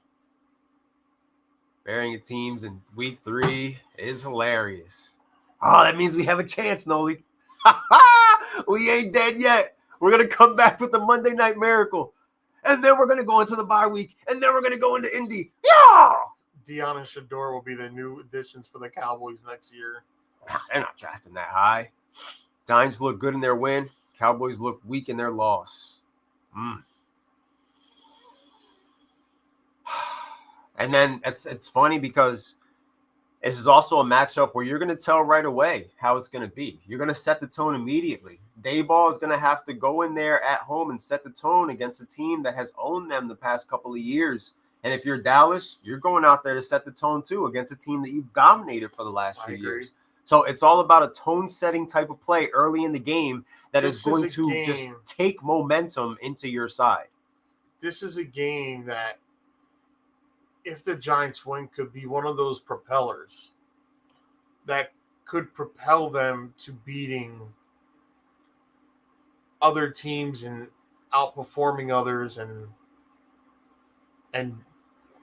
Burying teams in week 3 is hilarious. Oh, that means we have a chance, Noli. We ain't dead yet. We're going to come back with the Monday Night Miracle. And then we're going to go into the bye week. And then we're going to go into Indy. Yeah! Dion and Shador will be the new additions for the Cowboys next year. They're not drafting that high. Giants look good in their win. Cowboys look weak in their loss. And then it's funny because this is also a matchup where you're going to tell right away how it's going to be. You're going to set the tone immediately. Dayball is going to have to go in there at home and set the tone against a team that has owned them the past couple of years. And if you're Dallas, you're going out there to set the tone too against a team that you've dominated for the last few years. So it's all about a tone-setting type of play early in the game that is going to just take momentum into your side. This is a game that, if the Giants win, could be one of those propellers that could propel them to beating other teams and outperforming others and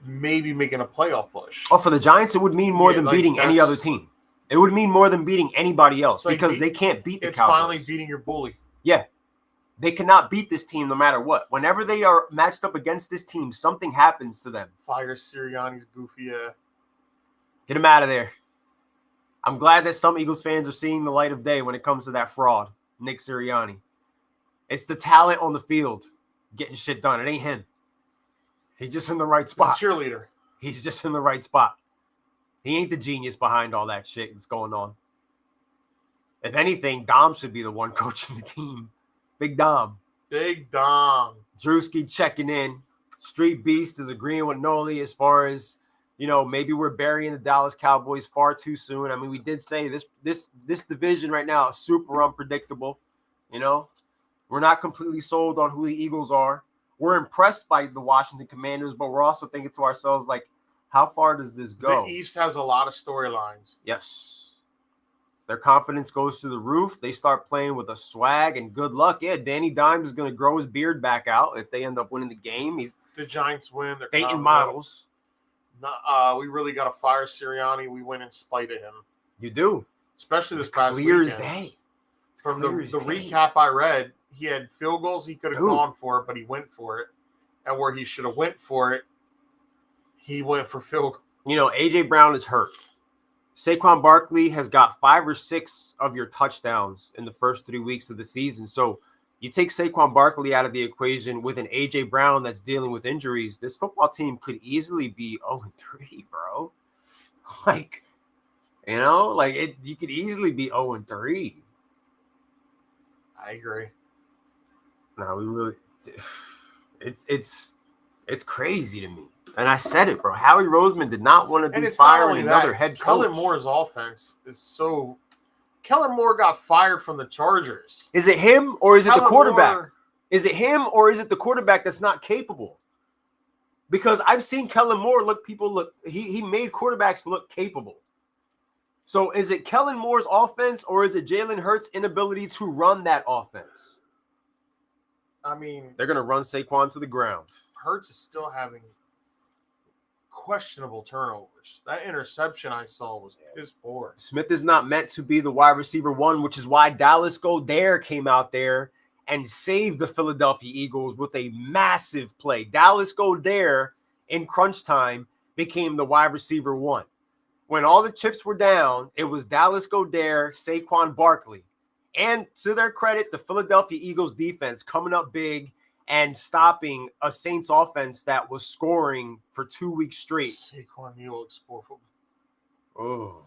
maybe making a playoff push. Oh, for the Giants, it would mean more than beating any other team. It would mean more than beating anybody else because they can't beat the Cowboys. It's finally beating your bully. Yeah. They cannot beat this team no matter what. Whenever they are matched up against this team, something happens to them. Fire Sirianni's goofy. Get him out of there. I'm glad that some Eagles fans are seeing the light of day when it comes to that fraud, Nick Sirianni. It's the talent on the field getting shit done. It ain't him. He's just in the right spot. He's a cheerleader. He's just in the right spot. He ain't the genius behind all that shit that's going on. If anything, Dom should be the one coaching the team. Big Dom. Big Dom. Drewski checking in. Street Beast is agreeing with Noli as far as, you know, maybe we're burying the Dallas Cowboys far too soon. I mean, we did say this division right now is super unpredictable. You know, we're not completely sold on who the Eagles are. We're impressed by the Washington Commanders, but we're also thinking to ourselves, like, how far does this go? The East has a lot of storylines. Yes. Their confidence goes through the roof. They start playing with a swag and good luck. Yeah, Danny Dimes is going to grow his beard back out if they end up winning the game. The Giants win. They're dating models. We really got to fire Sirianni. We win in spite of him. You do. Especially this past weekend. Clear as day. From the recap I read, he had field goals he could have gone for, but he went for it. And where he should have went for it, he went for field goal. You know, A.J. Brown is hurt. Saquon Barkley has got 5 or 6 of your touchdowns in the first 3 weeks of the season. So you take Saquon Barkley out of the equation with an A.J. Brown that's dealing with injuries. This football team could easily be 0-3, bro. Like, you know, like you could easily be 0-3. I agree. No, we really, it's crazy to me. And I said it, bro. Howie Roseman did not want to be firing another head coach. Kellen Moore's offense is so. Kellen Moore got fired from the Chargers. Is it him or is it the quarterback? Is it him or is it the quarterback that's not capable? Because I've seen Kellen Moore he made quarterbacks look capable. So is it Kellen Moore's offense or is it Jalen Hurts' inability to run that offense? I mean, they're going to run Saquon to the ground. Hurts is still having questionable turnovers. That interception I saw was piss poor. Smith is not meant to be the wide receiver 1, which is why Dallas Goedert came out there and saved the Philadelphia Eagles with a massive play. Dallas Goedert in crunch time became the wide receiver one. When all the chips were down, it was Dallas Goedert, Saquon Barkley. And to their credit, the Philadelphia Eagles defense coming up big and stopping a Saints offense that was scoring for 2 weeks straight. Saquon Neal exploded. Oh,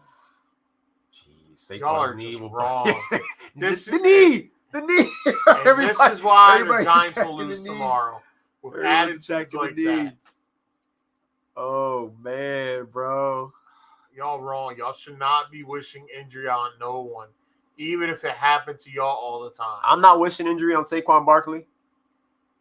jeez. Y'all are Saquon's knee just will wrong. the knee. And this is why the Giants will lose tomorrow. With attitudes like that. Oh, man, bro. Y'all wrong. Y'all should not be wishing injury on no one, even if it happened to y'all all the time. I'm not wishing injury on Saquon Barkley.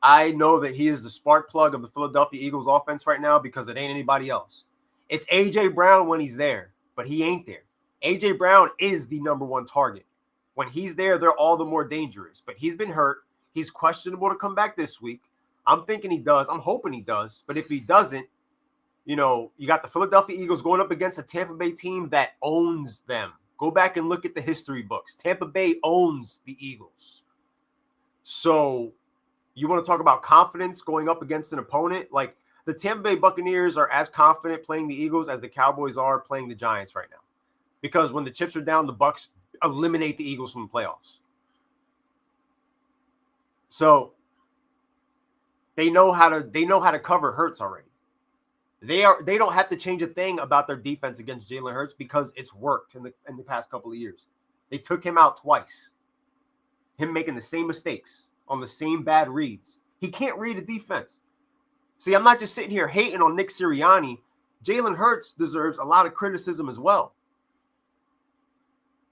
I know that he is the spark plug of the Philadelphia Eagles offense right now because it ain't anybody else. It's A.J. Brown when he's there, but he ain't there. A.J. Brown is the number one target. When he's there, they're all the more dangerous. But he's been hurt. He's questionable to come back this week. I'm thinking he does. I'm hoping he does. But if he doesn't, you got the Philadelphia Eagles going up against a Tampa Bay team that owns them. Go back and look at the history books. Tampa Bay owns the Eagles. So you want to talk about confidence going up against an opponent? Like the Tampa Bay Buccaneers are as confident playing the Eagles as the Cowboys are playing the Giants right now. Because when the chips are down, the Bucs eliminate the Eagles from the playoffs. So they know how to cover Hurts already. They don't have to change a thing about their defense against Jalen Hurts because it's worked in the past couple of years. They took him out twice. Him making the same mistakes on the same bad reads. He can't read a defense. See, I'm not just sitting here hating on Nick Sirianni. Jalen Hurts deserves a lot of criticism as well.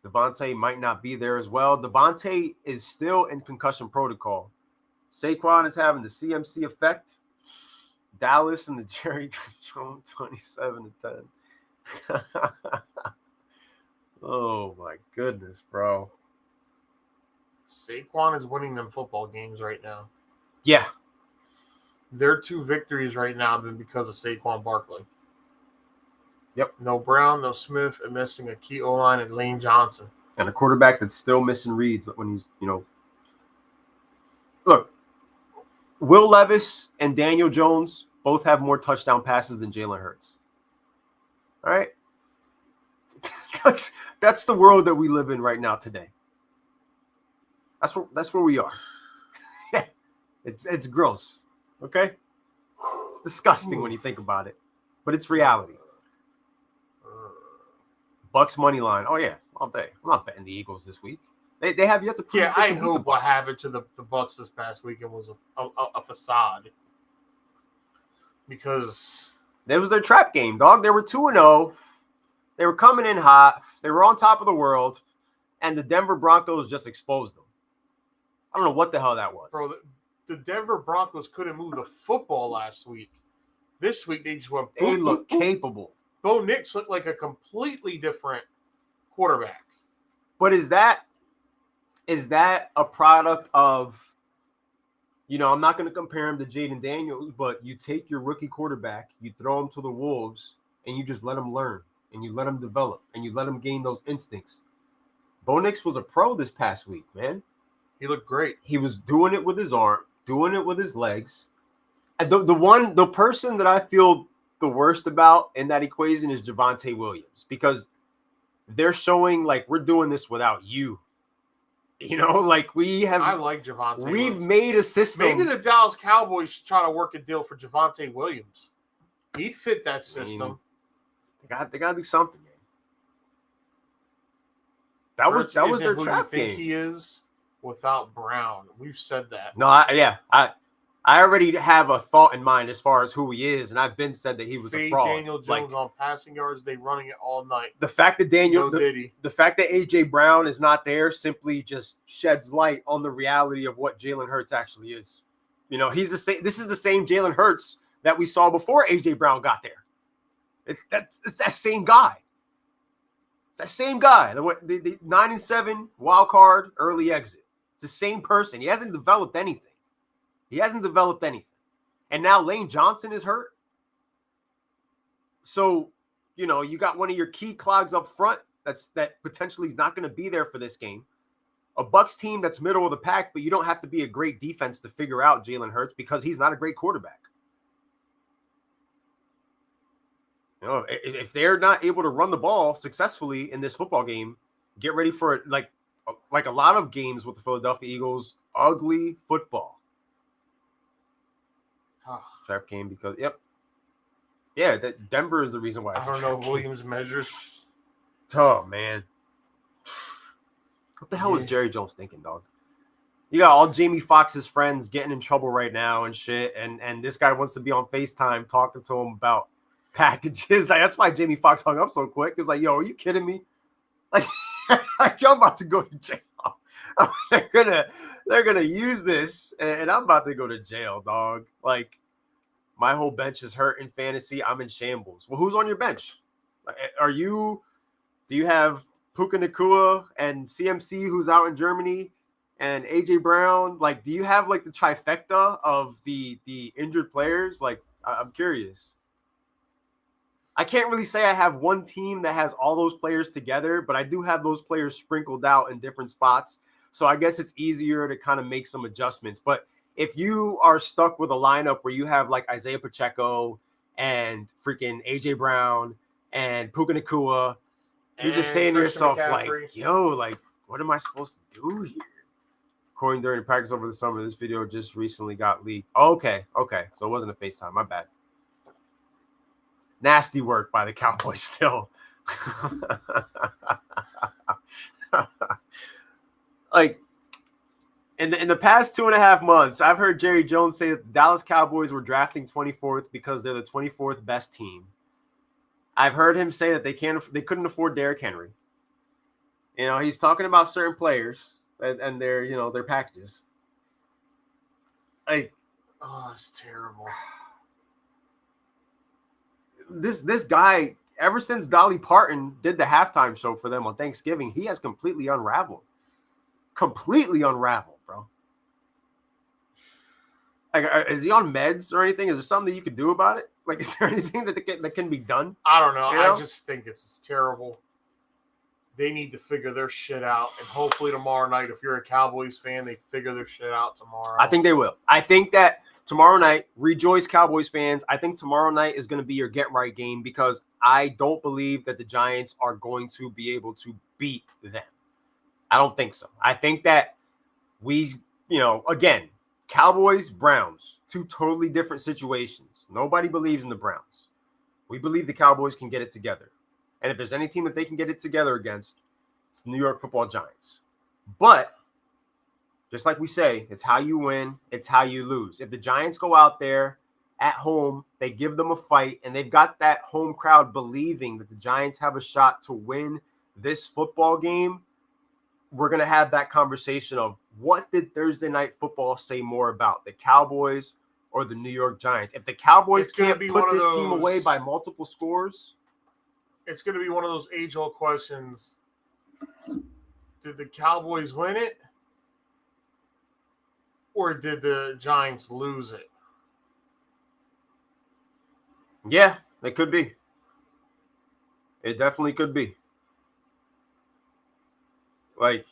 Devontae might not be there as well. Devontae is still in concussion protocol. Saquon is having the CMC effect. Dallas and the Jerry Jones 27-10. Oh my goodness, bro. Saquon is winning them football games right now. Yeah. Their 2 victories right now have been because of Saquon Barkley. Yep. No Brown, no Smith, and missing a key O-line and Lane Johnson. And a quarterback that's still missing reads when he's, Look, Will Levis and Daniel Jones both have more touchdown passes than Jalen Hurts. All right? That's the world that we live in right now today. That's where we are. It's gross. Okay? It's disgusting when you think about it. But it's reality. Bucks money line. Oh yeah, all day. I'm not betting the Eagles this week. They have yet to prove. Yeah, I hope what happened to the Bucks this past weekend was a facade. Because that was their trap game, dog. They were 2-0. They were coming in hot. They were on top of the world, and the Denver Broncos just exposed them. I don't know what the hell that was. Bro, the Denver Broncos couldn't move the football last week. This week they just went. They look capable. Bo Nix looked like a completely different quarterback. But is that a product of, I'm not going to compare him to Jaden Daniels, but you take your rookie quarterback, you throw him to the Wolves, and you just let him learn, and you let him develop, and you let him gain those instincts. Bo Nix was a pro this past week, man. He looked great. He was doing it with his arm, doing it with his legs. And the person that I feel the worst about in that equation is Javonte Williams, because they're showing like we're doing this without you. Like we have. I like Javonte. We've made a system. Maybe the Dallas Cowboys should try to work a deal for Javonte Williams. He'd fit that system. They got to do something, man. That was their trap game. Think he is without Brown. We've said that. No, I already have a thought in mind as far as who he is, and I've been said that he was a fraud. Daniel Jones on passing yards, they running it all night. The fact that the fact that AJ Brown is not there simply just sheds light on the reality of what Jalen Hurts actually is. He's the same. This is the same Jalen Hurts that we saw before AJ Brown got there. It's that same guy. It's that same guy. The 9-7 wild card early exit. It's the same person. He hasn't developed anything. And now Lane Johnson is hurt. So, you got one of your key clogs up front that potentially is not going to be there for this game. A Bucks team that's middle of the pack, but you don't have to be a great defense to figure out Jalen Hurts because he's not a great quarterback. You know, if they're not able to run the ball successfully in this football game, get ready for it. Like a lot of games with the Philadelphia Eagles, ugly football. Trap game because that Denver is the reason why. I don't know. Williams measures. Oh man, what the hell is Jerry Jones thinking, dog? You got all Jamie Foxx's friends getting in trouble right now and shit, and this guy wants to be on FaceTime talking to him about packages. Like, that's why Jamie Foxx hung up so quick. He was like, "Yo, are you kidding me? Like, I'm about to go to jail. they're gonna use this, and I'm about to go to jail, dog. Like, my whole bench is hurt in fantasy. I'm in shambles. Well, who's on your bench? Do you have Puka Nacua and CMC who's out in Germany and AJ Brown? Like, do you have like the trifecta of the injured players? Like, I'm curious. I can't really say I have one team that has all those players together, but I do have those players sprinkled out in different spots. So I guess it's easier to kind of make some adjustments. But if you are stuck with a lineup where you have like Isaiah Pacheco and freaking AJ Brown and Puka Nacua, you're just saying to yourself, like, yo, like, what am I supposed to do here? According during the practice over the summer, this video just recently got leaked. Okay. So it wasn't a FaceTime. My bad. Nasty work by the Cowboys still. Like, in the past 2.5 months, I've heard Jerry Jones say that the Dallas Cowboys were drafting 24th because they're the 24th best team. I've heard him say that they couldn't afford Derrick Henry. You know, he's talking about certain players and their packages. Like, oh, it's terrible. This guy, ever since Dolly Parton did the halftime show for them on Thanksgiving, he has completely unraveled. Completely unraveled, bro. Like, is he on meds or anything? Is there something that you could do about it? Like, is there anything that can be done? I don't know. I just think it's terrible. They need to figure their shit out. And hopefully tomorrow night, if you're a Cowboys fan, they figure their shit out tomorrow. I think they will. I think that tomorrow night, rejoice Cowboys fans. I think tomorrow night is going to be your get-right game because I don't believe that the Giants are going to be able to beat them. I don't think so. I think that again, Cowboys, Browns, two totally different situations. Nobody believes in the Browns. We believe the Cowboys can get it together. And if there's any team that they can get it together against, it's the New York Football Giants. But just like we say, it's how you win, it's how you lose. If the Giants go out there at home, they give them a fight, and they've got that home crowd believing that the Giants have a shot to win this football game, we're going to have that conversation of what did Thursday Night Football say more about, the Cowboys or the New York Giants? If the Cowboys can't put this team away by multiple scores, it's going to be one of those age-old questions. Did the Cowboys win it? Or did the Giants lose it? Yeah, it could be. It definitely could be. Like,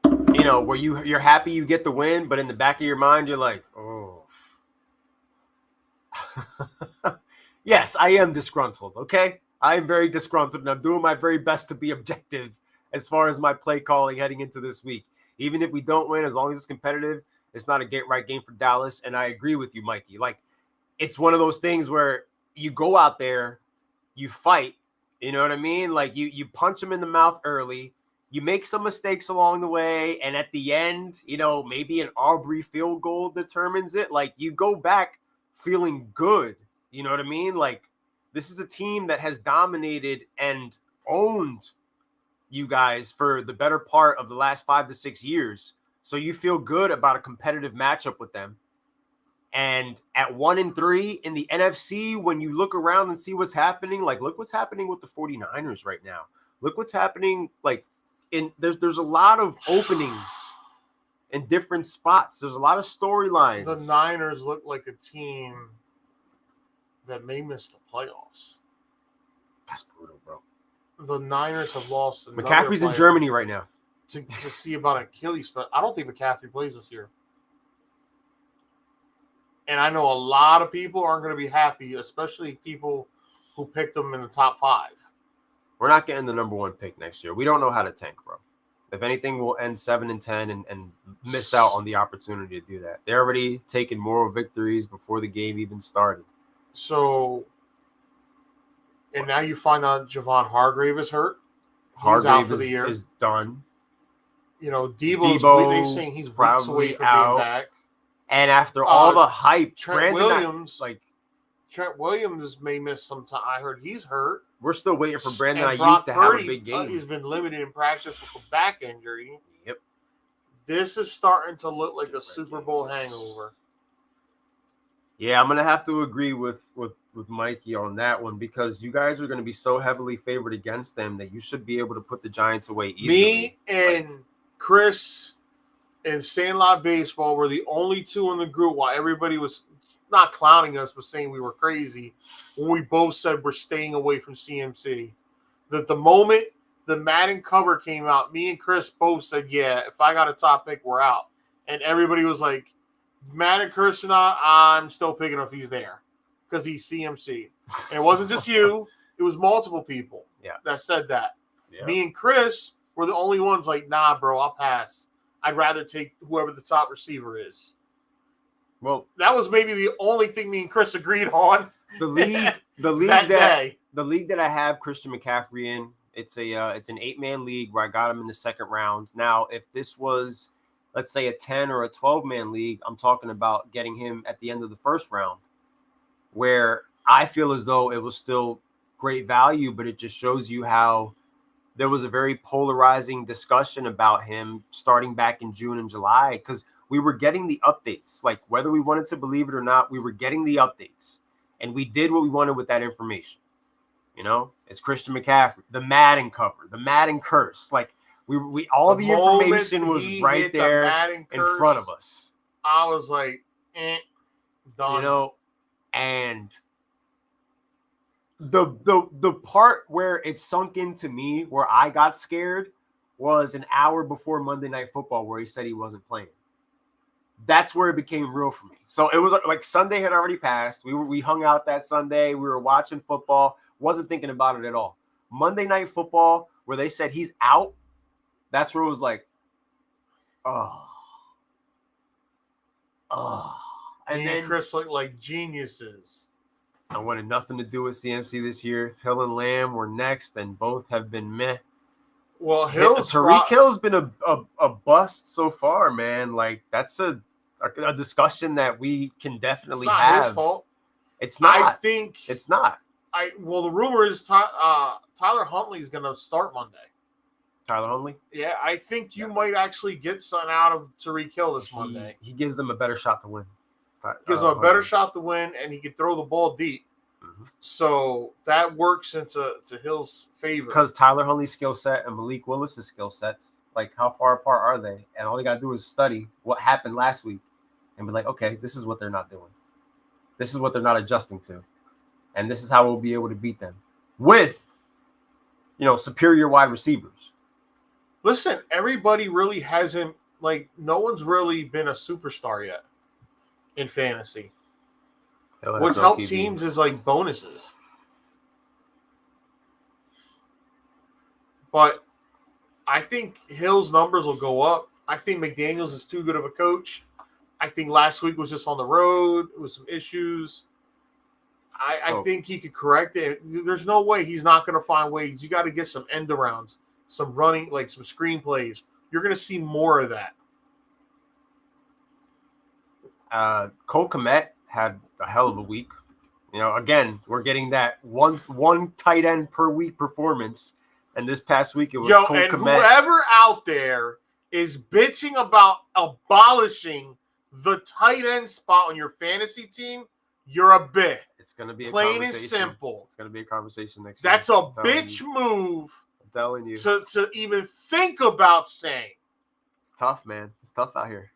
where you're happy you get the win, but in the back of your mind, you're like, oh. Yes, I am disgruntled, okay? I am very disgruntled, and I'm doing my very best to be objective as far as my play calling heading into this week. Even if we don't win, as long as it's competitive, it's not a get-right game for Dallas, and I agree with you, Mikey. Like, it's one of those things where you go out there, you fight, you know what I mean? Like, you punch them in the mouth early, you make some mistakes along the way, and at the end, maybe an Aubrey field goal determines it. Like, you go back feeling good, you know what I mean? Like, this is a team that has dominated and owned you guys for the better part of the last 5 to 6 years. So you feel good about a competitive matchup with them. And at 1-3 in the NFC, when you look around and see what's happening, like, look what's happening with the 49ers right now. Look what's happening, like, there's a lot of openings in different spots. There's a lot of storylines. The Niners look like a team that may miss the playoffs. That's brutal, bro. The Niners have lost. McCaffrey's in Germany right now. to see about Achilles, but I don't think McCaffrey plays this year. And I know a lot of people aren't going to be happy, especially people who picked them in the top 5. We're not getting the number 1 pick next year. We don't know how to tank, bro. If anything, we'll end 7-10 and miss out on the opportunity to do that. They're already taking moral victories before the game even started. So, and now you find out Javon Hargrave is hurt. He's Hargrave out for the year. Is done. You know, Debo they're saying he's weeks away from being back. And after all the hype, Trent Williams may miss some time. I heard he's hurt. We're still waiting for Brandon and Ayuk to have a big game. He's been limited in practice with a back injury. Yep. This is starting to look like a Super Bowl hangover. Yeah, I'm going to have to agree with Mikey on that one because you guys are going to be so heavily favored against them that you should be able to put the Giants away easily. Me and Chris and Sandlot Baseball were the only two in the group while everybody was not clowning us, but saying we were crazy when we both said we're staying away from CMC. That the moment the Madden cover came out, me and Chris both said, yeah, if I got a top pick, we're out. And everybody was like, Madden Chris or not, I'm still picking if he's there because he's CMC. And it wasn't just you. It was multiple people that said that. Yeah. Me and Chris were the only ones like, nah, bro, I'll pass. I'd rather take whoever the top receiver is. Well, that was maybe the only thing me and Chris agreed on. The league that I have Christian McCaffrey in, it's an 8-man league where I got him in the second round. Now, if this was, let's say, a 10 or a 12-man league, I'm talking about getting him at the end of the first round, where I feel as though it was still great value, but it just shows you how there was a very polarizing discussion about him starting back in June and July because we were getting the updates. Like, whether we wanted to believe it or not, we were getting the updates. And we did what we wanted with that information. You know, it's Christian McCaffrey, the Madden cover, the Madden curse. Like, we all the information was right there in front of us. I was like, done. You know, and the part where it sunk into me, where I got scared, was an hour before Monday Night Football, where he said he wasn't playing. That's where it became real for me. So it was like Sunday had already passed. We hung out that Sunday. We were watching football. Wasn't thinking about it at all. Monday Night Football, where they said he's out, that's where it was like, oh. And then Chris looked like geniuses. I wanted nothing to do with CMC this year. Hill and Lamb were next, and both have been meh. Well, Tariq Hill's been a bust so far, man. Like, that's a discussion that we can definitely have. It's not his fault. It's not. I think it's not. Well, the rumor is Tyler Huntley is going to start Monday. Tyler Huntley? Yeah, I think you might actually get something out of Tariq Hill this Monday. He gives them a better shot to win. Gives them a better shot to win, and he can throw the ball deep. Mm-hmm. So that works into Hill's favor. Because Tyler Huntley's skill set and Malik Willis' skill sets, like, how far apart are they? And all they got to do is study what happened last week and be like, okay, this is what they're not doing. This is what they're not adjusting to. And this is how we'll be able to beat them with, superior wide receivers. Listen, everybody really hasn't, no one's really been a superstar yet in fantasy. What's helped teams is bonuses. But I think Hill's numbers will go up. I think McDaniels is too good of a coach. I think last week was just on the road with some issues. I think he could correct it. There's no way he's not going to find ways. You got to get some end arounds, some running, some screenplays. You're going to see more of that. Cole Kmet had a hell of a week. Again, we're getting that one tight end per week performance. And this past week, it was Cole Kmet. Whoever out there is bitching about abolishing the tight end spot on your fantasy team, you're a bitch. It's going to be plain and simple. It's going to be a conversation next year. That's a bitch move. I'm telling you. To even think about saying. It's tough, man. It's tough out here.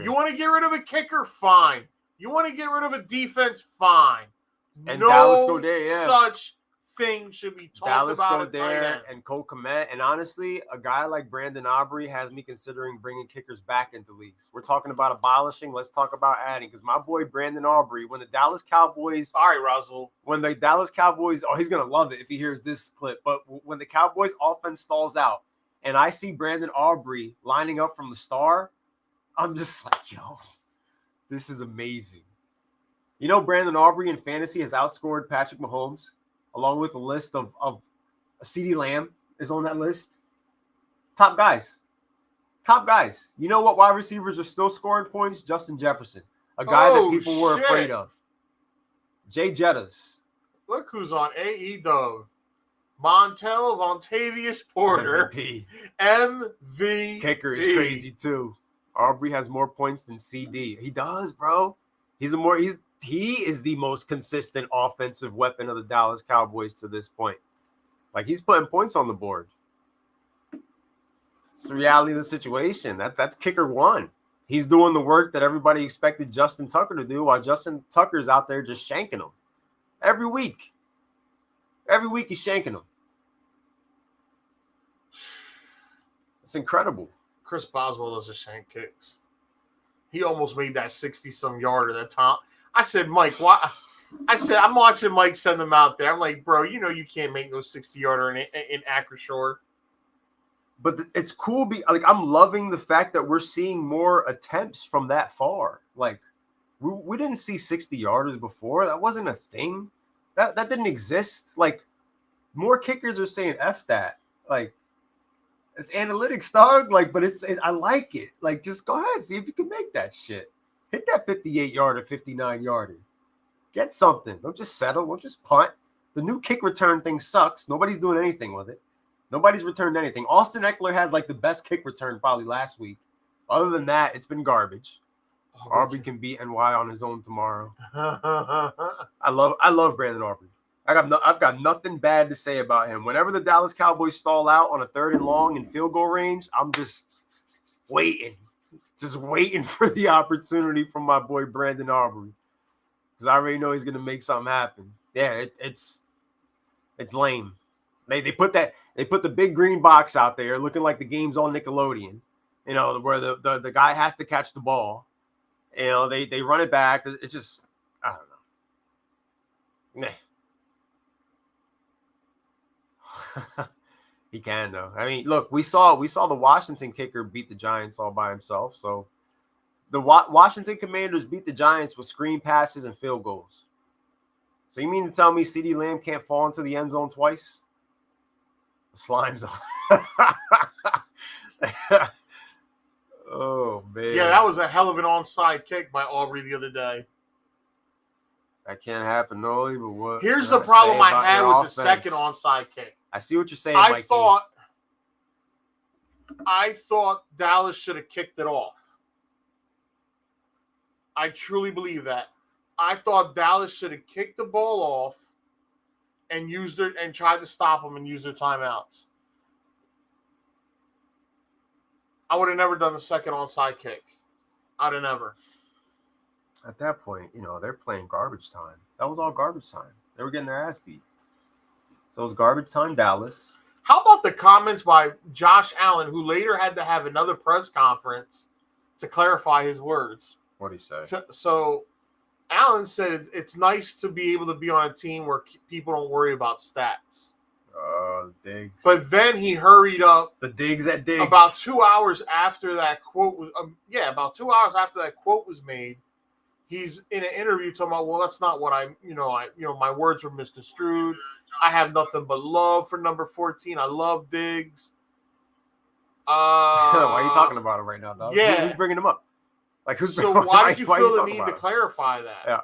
You want to get rid of a kicker? Fine. You want to get rid of a defense? Fine. And Dallas Goedert, such thing should be talked Dallas about. Goddard and Cole Kmet. And honestly, a guy like Brandon Aubrey has me considering bringing kickers back into leagues. We're talking about abolishing. Let's talk about adding. Because my boy Brandon Aubrey, when the Dallas Cowboys... Sorry, Russell. When the Dallas Cowboys... Oh, he's going to love it if he hears this clip. But when the Cowboys offense stalls out and I see Brandon Aubrey lining up from the star, I'm just like, yo, this is amazing. You know, Brandon Aubrey in fantasy has outscored Patrick Mahomes, along with a list of CeeDee Lamb is on that list. Top guys. You know what wide receivers are still scoring points? Justin Jefferson, a guy that people were afraid of. Jay Jettas. Look who's on AEW. Vontavious Porter. MVP. Kicker is crazy too. Aubrey has more points than CD. He does, bro. He is the most consistent offensive weapon of the Dallas Cowboys to this point. Like, he's putting points on the board. It's the reality of the situation. That's kicker one. He's doing the work that everybody expected Justin Tucker to do, while Justin Tucker's out there just shanking them. Every week. Every week he's shanking them. It's incredible. Chris Boswell doesn't shank kicks. He almost made that 60-some yarder that time. I said, Mike, why? I'm watching Mike send them out there. I'm like, bro, you know you can't make no 60-yarder in Acrisure. But it's cool. I'm loving the fact that we're seeing more attempts from that far. Like, we didn't see 60-yarders before. That wasn't a thing. That didn't exist. Like, more kickers are saying F that. Like, it's analytics, dog. Like, but I like it. Like, just go ahead, see if you can make that shit. Hit that 58-yarder, 59-yarder. Get something. Don't just settle. Don't just punt. The new kick return thing sucks. Nobody's doing anything with it. Nobody's returned anything. Austin Eckler had like the best kick return probably last week. Other than that, it's been garbage. Aubrey can beat NY on his own tomorrow. I love Brandon Aubrey. I've got nothing bad to say about him. Whenever the Dallas Cowboys stall out on a 3rd and long in field goal range, I'm just waiting for the opportunity from my boy Brandon Aubrey, because I already know he's gonna make something happen. Yeah, it's lame. They put the big green box out there, looking like the game's on Nickelodeon. You know, where the guy has to catch the ball. You know, they run it back. It's just, I don't know. Nah. He can, though. I mean, look, we saw the Washington kicker beat the Giants all by himself. So the Washington Commanders beat the Giants with screen passes and field goals. So you mean to tell me CeeDee Lamb can't fall into the end zone twice? The slime's on. Oh, man. Yeah, that was a hell of an onside kick by Aubrey the other day. That can't happen, Noli, but what? Here's the problem I had with the second onside kick. I see what you're saying, Mikey. I thought Dallas should have kicked it off. I truly believe that. I thought Dallas should have kicked the ball off and tried to stop them and use their timeouts. I would have never done the second onside kick. I'd have never. At that point, you know, they're playing garbage time. That was all garbage time. They were getting their ass beat. So it was garbage time, Dallas. How about the comments by Josh Allen, who later had to have another press conference to clarify his words? What did he say? So Allen said it's nice to be able to be on a team where people don't worry about stats. Diggs. But then he hurried up. The digs at Diggs. About 2 hours after that quote was, about 2 hours after that quote was made, he's in an interview talking about, well, that's not what my words were misconstrued. I have nothing but love for number 14. I love Diggs. Why are you talking about him right now, dog? Yeah. Who's bringing him up? Like, why did you feel the need to clarify that? Yeah.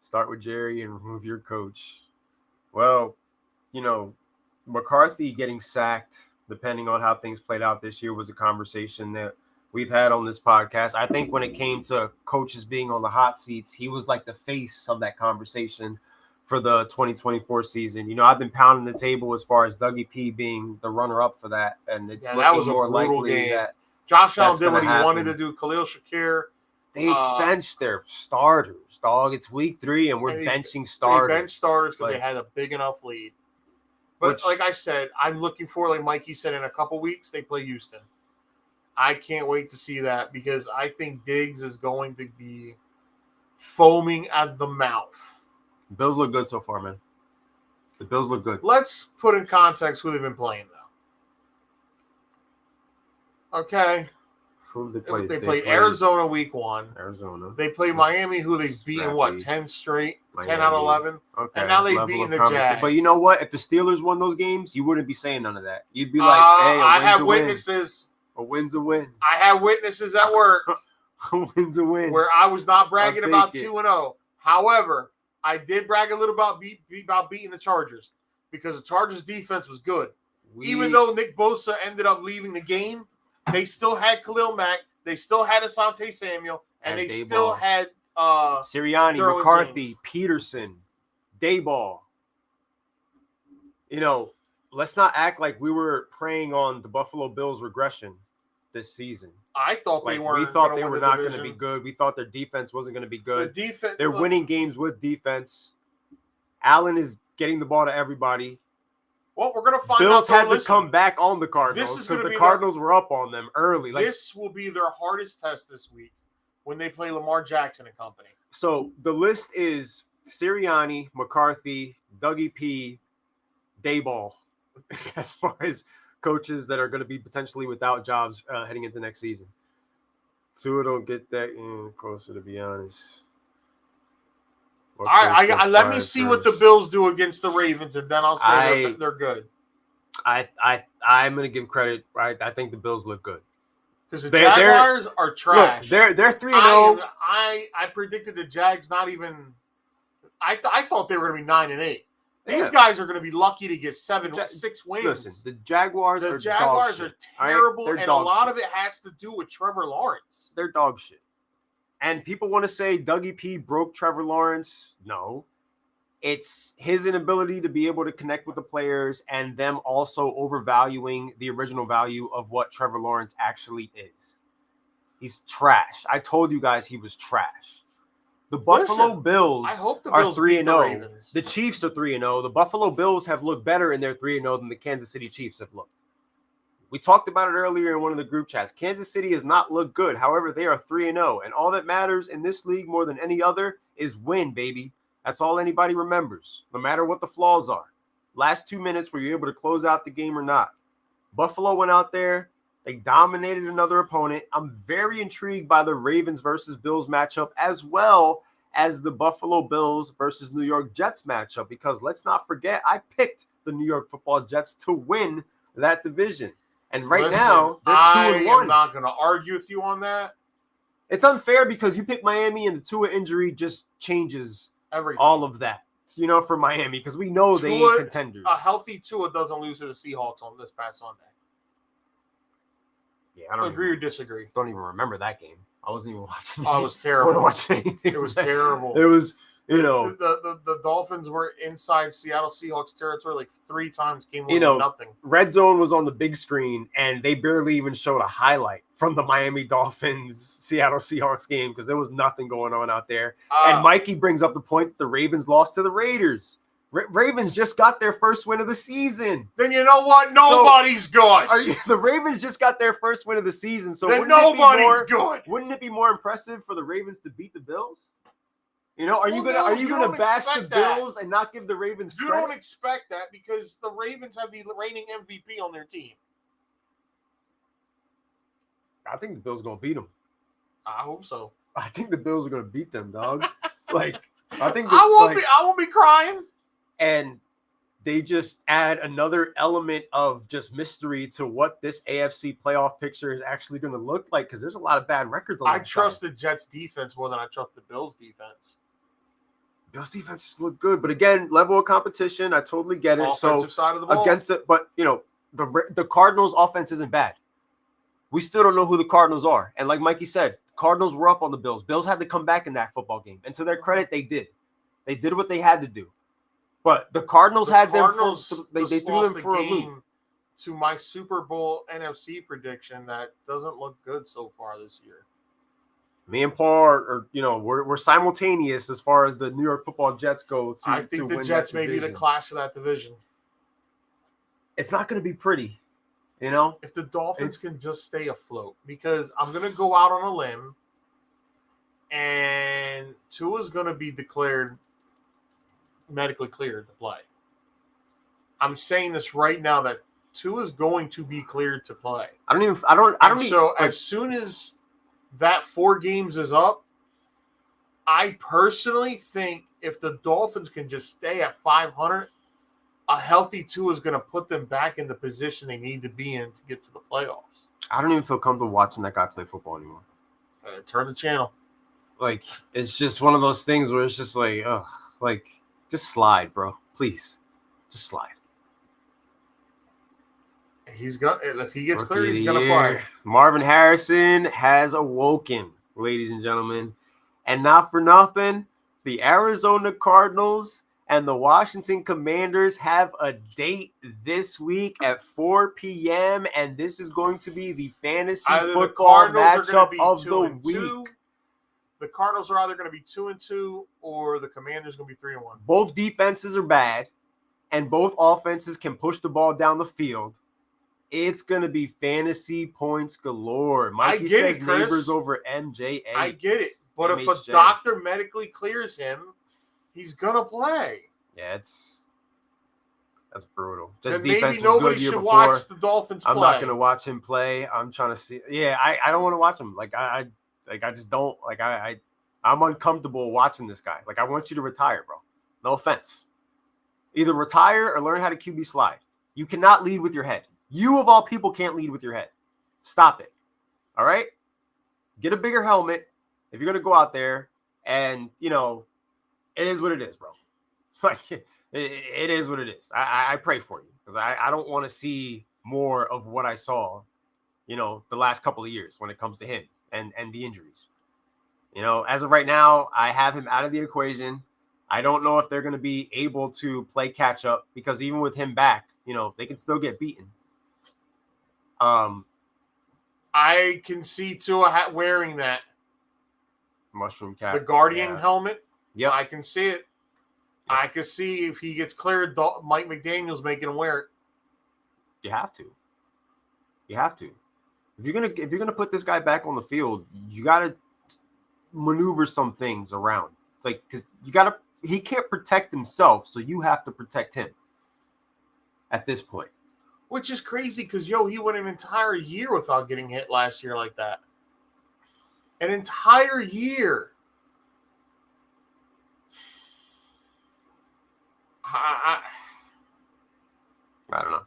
Start with Jerry and remove your coach. Well, you know, McCarthy getting sacked, depending on how things played out this year, was a conversation that we've had on this podcast. I think when it came to coaches being on the hot seats, he was like the face of that conversation for the 2024 season. You know, I've been pounding the table as far as Dougie P being the runner-up for that, and it's looking more likely that Josh Allen did what he wanted to do. Khalil Shakir They've benched their starters, dog. It's week 3, and we're benching starters. They benched starters because they had a big enough lead. But like I said, I'm looking for, like Mikey said, in a couple weeks, they play Houston. I can't wait to see that because I think Diggs is going to be foaming at the mouth. Bills look good so far, man. The Bills look good. Let's put in context who they've been playing, though. Okay. Who did they play? They played Arizona week 1. Arizona. They played Miami, who they've beaten, 10 straight? Miami. 10 out of 11? Okay. And now they've beaten the Jags. But you know what? If the Steelers won those games, you wouldn't be saying none of that. You'd be like, hey, I have witnesses. A win's a win. I have witnesses at work. A win's a win. Where I was not bragging about 2-0. However, I did brag a little about beating the Chargers because the Chargers defense was good. Even though Nick Bosa ended up leaving the game, they still had Khalil Mack, they still had Asante Samuel, and they still had Sirianni, Derwin McCarthy, James. Peterson, Dayball. You know, let's not act like we were preying on the Buffalo Bills' regression this season. I thought they weren't. We thought they were not going to be good. We thought their defense wasn't going to be good. They're winning games with defense. Allen is getting the ball to everybody. Well, we're going to find Bills out. had to come back on the Cardinals because the Cardinals were up on them early. This will be their hardest test this week when they play Lamar Jackson and company. So the list is Sirianni, McCarthy, Dougie P, Dayball, as far as coaches that are going to be potentially without jobs heading into next season. Tua don't get that closer, to be honest. All right, let me see what the Bills do against the Ravens, and then I'll say they're good. I'm going to give credit. Right, I think the Bills look good because the Jaguars are trash. Look, they're 3-0. I predicted the Jags not even. I thought they were going to be 9-8. These guys are going to be lucky to get 6 wins. Listen, the Jaguars are terrible, and a lot of it has to do with Trevor Lawrence. They're dog shit. And people want to say Dougie P broke Trevor Lawrence. No. It's his inability to be able to connect with the players and them also overvaluing the original value of what Trevor Lawrence actually is. He's trash. I told you guys he was trash. The Buffalo Bills are 3-0. The Chiefs are 3-0. The Buffalo Bills have looked better in their 3-0 than the Kansas City Chiefs have looked. We talked about it earlier in one of the group chats. Kansas City has not looked good. However, they are 3-0. And all that matters in this league more than any other is win, baby. That's all anybody remembers, no matter what the flaws are. Last 2 minutes, were you able to close out the game or not? Buffalo went out there. They dominated another opponent. I'm very intrigued by the Ravens versus Bills matchup, as well as the Buffalo Bills versus New York Jets matchup, because let's not forget, I picked the New York Football Jets to win that division. And now, they're 2-1. I am not going to argue with you on that. It's unfair because you pick Miami and the Tua injury just changes everything. All of that, for Miami, because we know they ain't contenders. A healthy Tua doesn't lose to the Seahawks on this past Sunday. Yeah, I don't agree or disagree. Don't even remember that game. I wasn't even watching. Oh, it was terrible. I wasn't watching anything. It was terrible. It was, the Dolphins were inside Seattle Seahawks territory like 3 times, came away with nothing. Red Zone was on the big screen, and they barely even showed a highlight from the Miami Dolphins Seattle Seahawks game because there was nothing going on out there. And Mikey brings up the point that the Ravens lost to the Raiders. Ravens just got their first win of the season. Then you know what? Nobody's good. The Ravens just got their first win of the season. So then nobody's good. Wouldn't it be more impressive for the Ravens to beat the Bills? Are you gonna bash the Bills and not give the Ravens credit? You don't expect that because the Ravens have the reigning MVP on their team. I think the Bills are gonna beat them. I hope so. I think the Bills are gonna beat them, dog. I won't be crying. And they just add another element of just mystery to what this AFC playoff picture is actually going to look like, because there's a lot of bad records on I trust the Jets defense more than I trust the Bills defense. Bills defenses look good, but again, level of competition, I totally get it. Offensive side of the ball. Against it, but the Cardinals offense isn't bad. We still don't know who the Cardinals are. And like Mikey said, Cardinals were up on the Bills. Bills had to come back in that football game. And to their credit, they did. They did what they had to do. But the Cardinals had them. They threw them for a loop. To my Super Bowl NFC prediction, that doesn't look good so far this year. Me and Paul are we're simultaneous as far as the New York Football Jets go I to think the win Jets that may be the division. class of that division. It's not going to be pretty, you know. If the Dolphins can just stay afloat, because I'm going to go out on a limb, and Tua's going to be declared medically cleared to play. I'm saying this right now that Tua's going to be cleared to play. As soon as that 4 games is up, I personally think if the Dolphins can just stay at 500, a healthy Tua is going to put them back in the position they need to be in to get to the playoffs. I don't even feel comfortable watching that guy play football anymore. Turn the channel. Like, it's just one of those things where it's just like, ugh, like, just slide, bro. Please. Just slide. If he gets cleared, he's going to play. Marvin Harrison has awoken, ladies and gentlemen. And not for nothing, the Arizona Cardinals and the Washington Commanders have a date this week at 4 p.m. And this is going to be the fantasy football matchup of the week. The Cardinals are either going to be 2-2 or the Commanders going to be 3-1. Both defenses are bad, and both offenses can push the ball down the field. It's going to be fantasy points galore. Mikey says neighbors over MJA. I get it. But if a doctor medically clears him, he's going to play. Yeah, that's brutal. Just maybe nobody should watch the Dolphins play. I'm not going to watch him play. I'm trying to see. Yeah, I don't want to watch him. I just don't. I'm uncomfortable watching this guy. I want you to retire, bro. No offense. Either retire or learn how to QB slide. You cannot lead with your head. You, of all people, can't lead with your head. Stop it. All right? Get a bigger helmet if you're going to go out there. And, it is what it is, bro. It is what it is. I pray for you because I don't want to see more of what I saw, the last couple of years when it comes to him and the injuries. As of right now, I have him out of the equation. I don't know if they're going to be able to play catch up because even with him back, they can still get beaten. I can see Tua wearing that mushroom cap, the Guardian helmet. Yeah, I can see it. Yep. I can see if he gets cleared, Mike McDaniel's making him wear it. You have to. If you're gonna put this guy back on the field, you gotta maneuver some things around. Because he can't protect himself, so you have to protect him. At this point. Which is crazy because, he went an entire year without getting hit last year like that. An entire year. I don't know.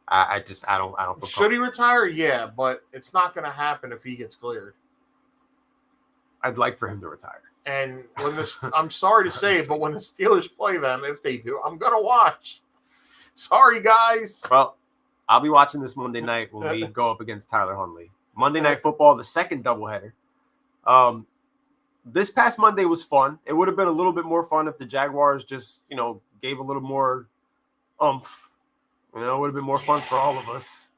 I don't feel Should he retire? Yeah, but it's not going to happen if he gets cleared. I'd like for him to retire. And I'm sorry to say it, but when the Steelers play them, if they do, I'm going to watch. Sorry, guys. Well, I'll be watching this Monday night when we go up against Tyler Huntley. Monday Night Football, the second doubleheader. This past Monday was fun. It would have been a little bit more fun if the Jaguars just, gave a little more oomph. It would have been more fun for all of us.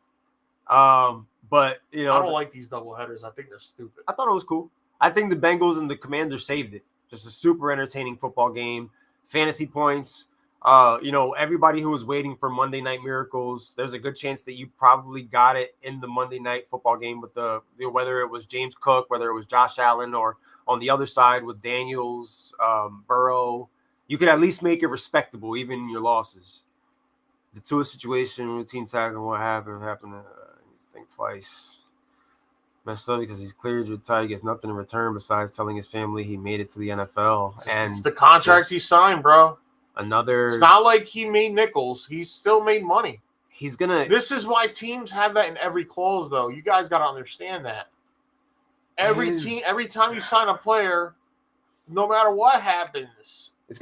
But, I don't like these doubleheaders. I think they're stupid. I thought it was cool. I think the Bengals and the Commanders saved it. Just a super entertaining football game. Fantasy points. Everybody who was waiting for Monday Night Miracles, there's a good chance that you probably got it in the Monday Night Football game with whether it was James Cook, whether it was Josh Allen, or on the other side with Daniels, Burrow. You could at least make it respectable, even in your losses. The Tua situation, routine tackle, what happened? Think twice. Messed up because he's cleared to retire. He gets nothing in return besides telling his family he made it to the NFL. It's the contract he signed, bro. It's not like he made nickels. He still made money. This is why teams have that in every clause, though. You guys got to understand that. Every time you sign a player, no matter what happens, it's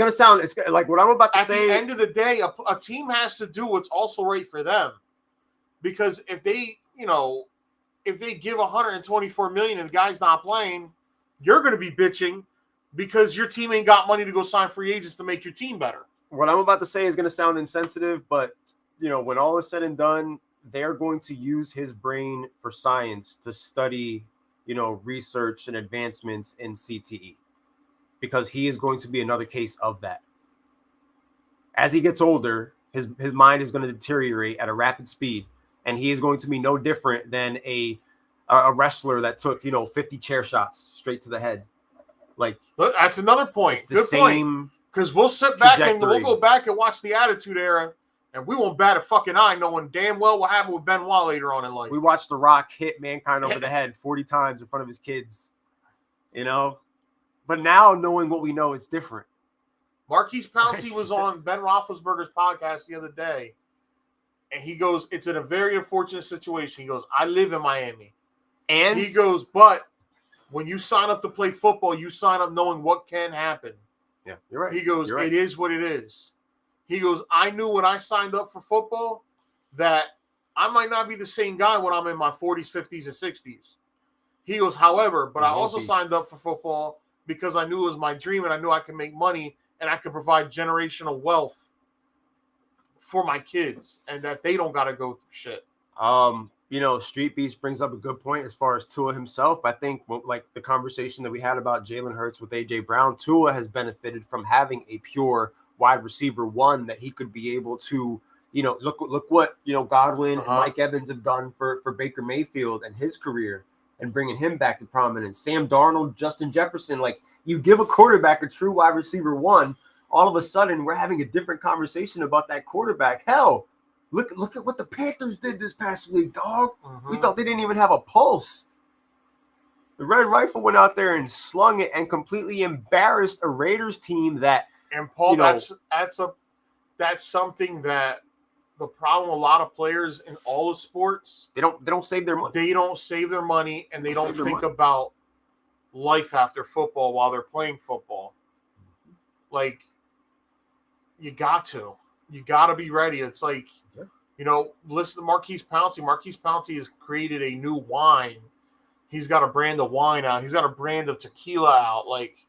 like what I'm about to say. At the end of the day, a team has to do what's also right for them. Because if they give $124 million and the guy's not playing, you're going to be bitching because your team ain't got money to go sign free agents to make your team better. What I'm about to say is going to sound insensitive, but when all is said and done, they're going to use his brain for science to study research and advancements in CTE, because he is going to be another case of that. As he gets older, his mind is going to deteriorate at a rapid speed, and he is going to be no different than a wrestler that took 50 chair shots straight to the head. Like, that's another point. It's the same because we'll sit back and we'll go back and watch the Attitude Era, and we won't bat a fucking eye knowing damn well what happened with Benoit later on in life. We watched The Rock hit Mankind over the head 40 times in front of his kids, But now, knowing what we know, it's different. Marquise Pouncey was on Ben Roethlisberger's podcast the other day, and he goes, it's in a very unfortunate situation. He goes, I live in Miami. And he goes, but when you sign up to play football, you sign up knowing what can happen. Yeah, you're right. He goes, right. It is what it is. He goes, I knew when I signed up for football that I might not be the same guy when I'm in my 40s, 50s, and 60s. He goes, however, but I also signed up for football because I knew it was my dream and I knew I could make money and I could provide generational wealth for my kids and that they don't got to go through shit. Street Beast brings up a good point as far as Tua himself. I think like the conversation that we had about Jalen Hurts with AJ Brown, Tua has benefited from having a pure wide receiver one that he could be able to, look what, Godwin and Mike Evans have done for Baker Mayfield and his career and bringing him back to prominence. Sam Darnold, Justin Jefferson, like you give a quarterback a true wide receiver one, all of a sudden we're having a different conversation about that quarterback. Hell, look at what the Panthers did this past week, dog. We thought they didn't even have a pulse. The Red Rifle went out there and slung it and completely embarrassed a Raiders team that. And Paul, that's something that the problem with a lot of players in all the sports, they don't save their money. They don't save their money and they don't think about life after football while they're playing football. Like, you got to be ready. It's like, listen to Marquise Pouncey. Marquise Pouncey has created a new wine. He's got a brand of wine out. He's got a brand of tequila out. Like,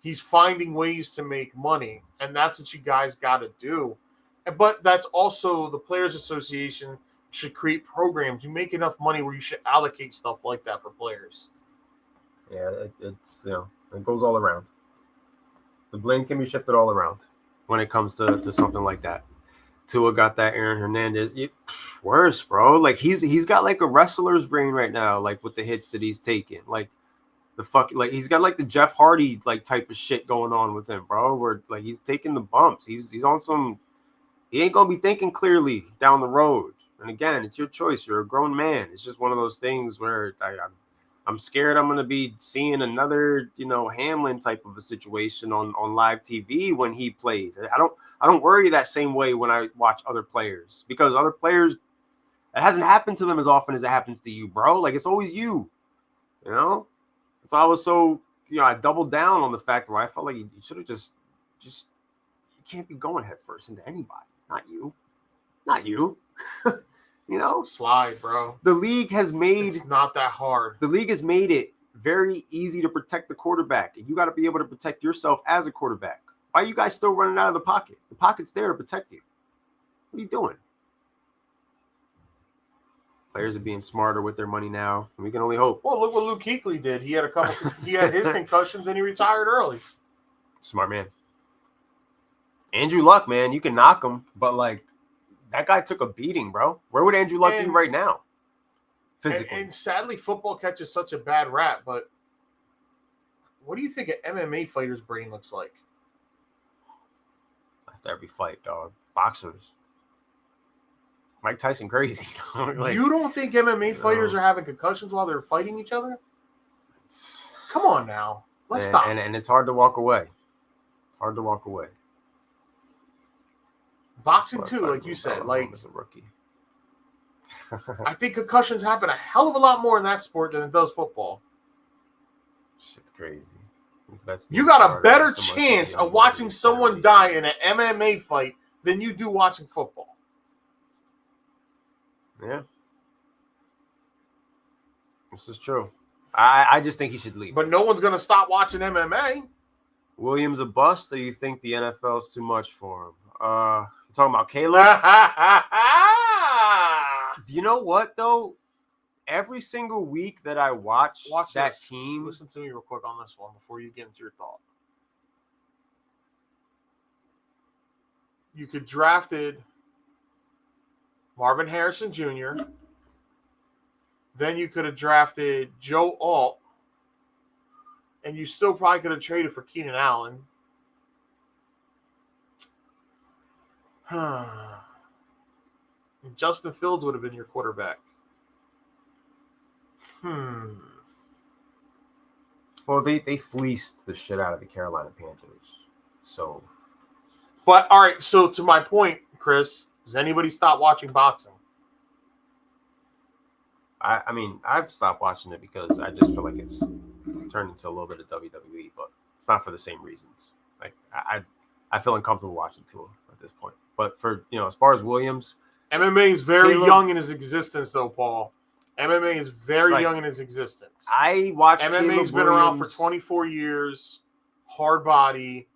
he's finding ways to make money, and that's what you guys got to do. But that's also the Players Association should create programs. You make enough money where you should allocate stuff like that for players. Yeah, it's it goes all around. The blame can be shifted all around when it comes to something like that. Tua got that Aaron Hernandez. Worse, bro. Like he's got like a wrestler's brain right now, like with the hits that he's taking. Like he's got like the Jeff Hardy like type of shit going on with him, bro. Where like he's taking the bumps. He's on some. He ain't gonna be thinking clearly down the road. And again, it's your choice. You're a grown man. It's just one of those things where I'm scared I'm gonna be seeing another Hamlin type of a situation on live TV when he plays. I don't worry that same way when I watch other players, because other players, it hasn't happened to them as often as it happens to you, bro. Like it's always you. So I was so I doubled down on the fact where I felt like you should have just you can't be going head first into anybody. Not you. Slide, bro. The league has made it's not that hard. The league has made it very easy to protect the quarterback, and you got to be able to protect yourself as a quarterback. Why are you guys still running out of the pocket? The pocket's there to protect you. What are you doing? Players are being smarter with their money now, and we can only hope. Well, look what Luke Kuechly did. He had he had his concussions and he retired early. Smart man. Andrew Luck, man, you can knock him, but like that guy took a beating, bro. Where would Andrew Luck be right now? Physically. And sadly, football catches such a bad rap, but what do you think an MMA fighter's brain looks like? After every fight, dog. Boxers. Mike Tyson crazy. Like, you don't think MMA fighters are having concussions while they're fighting each other? Come on now. Let's stop. And it's hard to walk away. It's hard to walk away. Boxing too, like you said, like as a rookie. I think concussions happen a hell of a lot more in that sport than it does football. Shit's crazy. You got a better chance of watching someone die in an MMA fight than you do watching football. Yeah. This is true. I just think he should leave. But no one's going to stop watching MMA. Williams a bust, or you think the NFL's too much for him? Talking about Caleb? Do you know what, though? every single week that I watch that this. team. Listen to me real quick on this one before you get into your thought. You could drafted Marvin Harrison Jr. Then you could have drafted Joe Alt, and you still probably could have traded for Keenan Allen. And Justin Fields would have been your quarterback. Well, they fleeced the shit out of the Carolina Panthers. So, but all right. So to my point, Chris, does anybody stop watching boxing? I mean, I've stopped watching it because I just feel like it's turned into a little bit of WWE, but it's not for the same reasons. Like I feel uncomfortable watching to him at this point. But for as far as Williams, MMA is very young in its existence, though, Paul. MMA is very young in its existence. I watched MMA's been around for 24 years, hard body,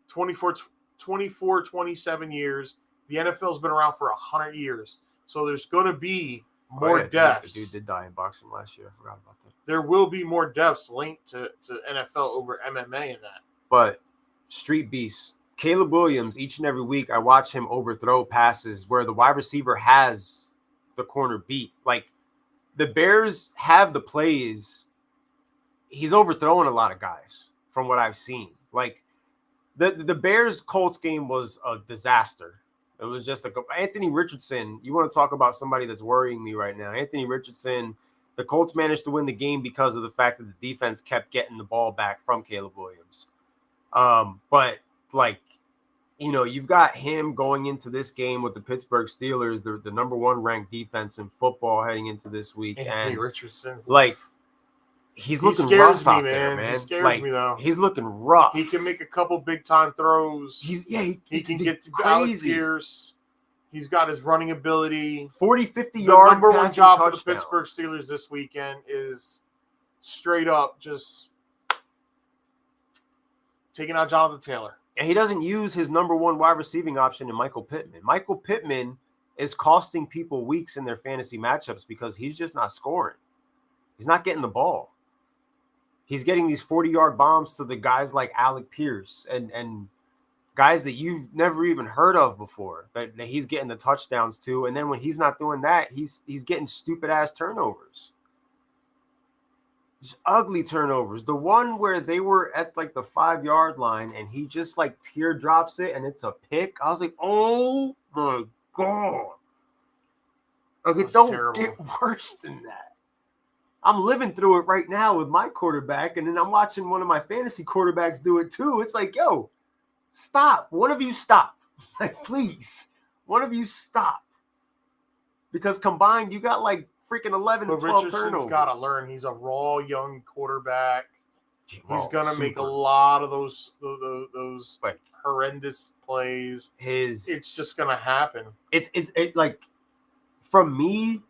24, 27 years. The NFL's been around for 100 years. So there's going to be more deaths. The dude did die in boxing last year. I forgot about that. There will be more deaths linked to NFL over MMA and that. But Street Beast, Caleb Williams, each and every week I watch him overthrow passes where the wide receiver has the corner beat. Like, the Bears have the plays. He's overthrowing a lot of guys from what I've seen. Like, the Bears-Colts game was a disaster. It was just Anthony Richardson. You want to talk about somebody that's worrying me right now. Anthony Richardson, the Colts managed to win the game because of the fact that the defense kept getting the ball back from Caleb Williams. But, like, you've got him going into this game with the Pittsburgh Steelers, the number one ranked defense in football heading into this week. Anthony Richardson. Like, he's looking rough out there, man. He scares me, though. He's looking rough. He can make a couple big-time throws. He can get to Alex Pierce. He's got his running ability. 40, 50-yard The number one job touchdowns. for the Pittsburgh Steelers this weekend is straight up just taking out Jonathan Taylor. And he doesn't use his number one wide receiving option in Michael Pittman. Michael Pittman is costing people weeks in their fantasy matchups because he's just not scoring. He's not getting the ball. He's getting these 40-yard bombs to the guys like Alec Pierce and guys that you've never even heard of before that he's getting the touchdowns to. And then when he's not doing that, he's getting stupid-ass turnovers. Just ugly turnovers. The one where they were at like the 5-yard line and he just like teardrops it and it's a pick. I was like, oh my God. Like, it don't get worse than that. I'm living through it right now with my quarterback, and then I'm watching one of my fantasy quarterbacks do it too. It's like, yo, stop. One of you stop. Like, please. One of you stop. Because combined, you got like freaking 11 and 12 Richardson's turnovers. got to learn. He's a raw young quarterback. He's gonna make a lot of those like horrendous plays. It's just gonna happen. It's like, from me,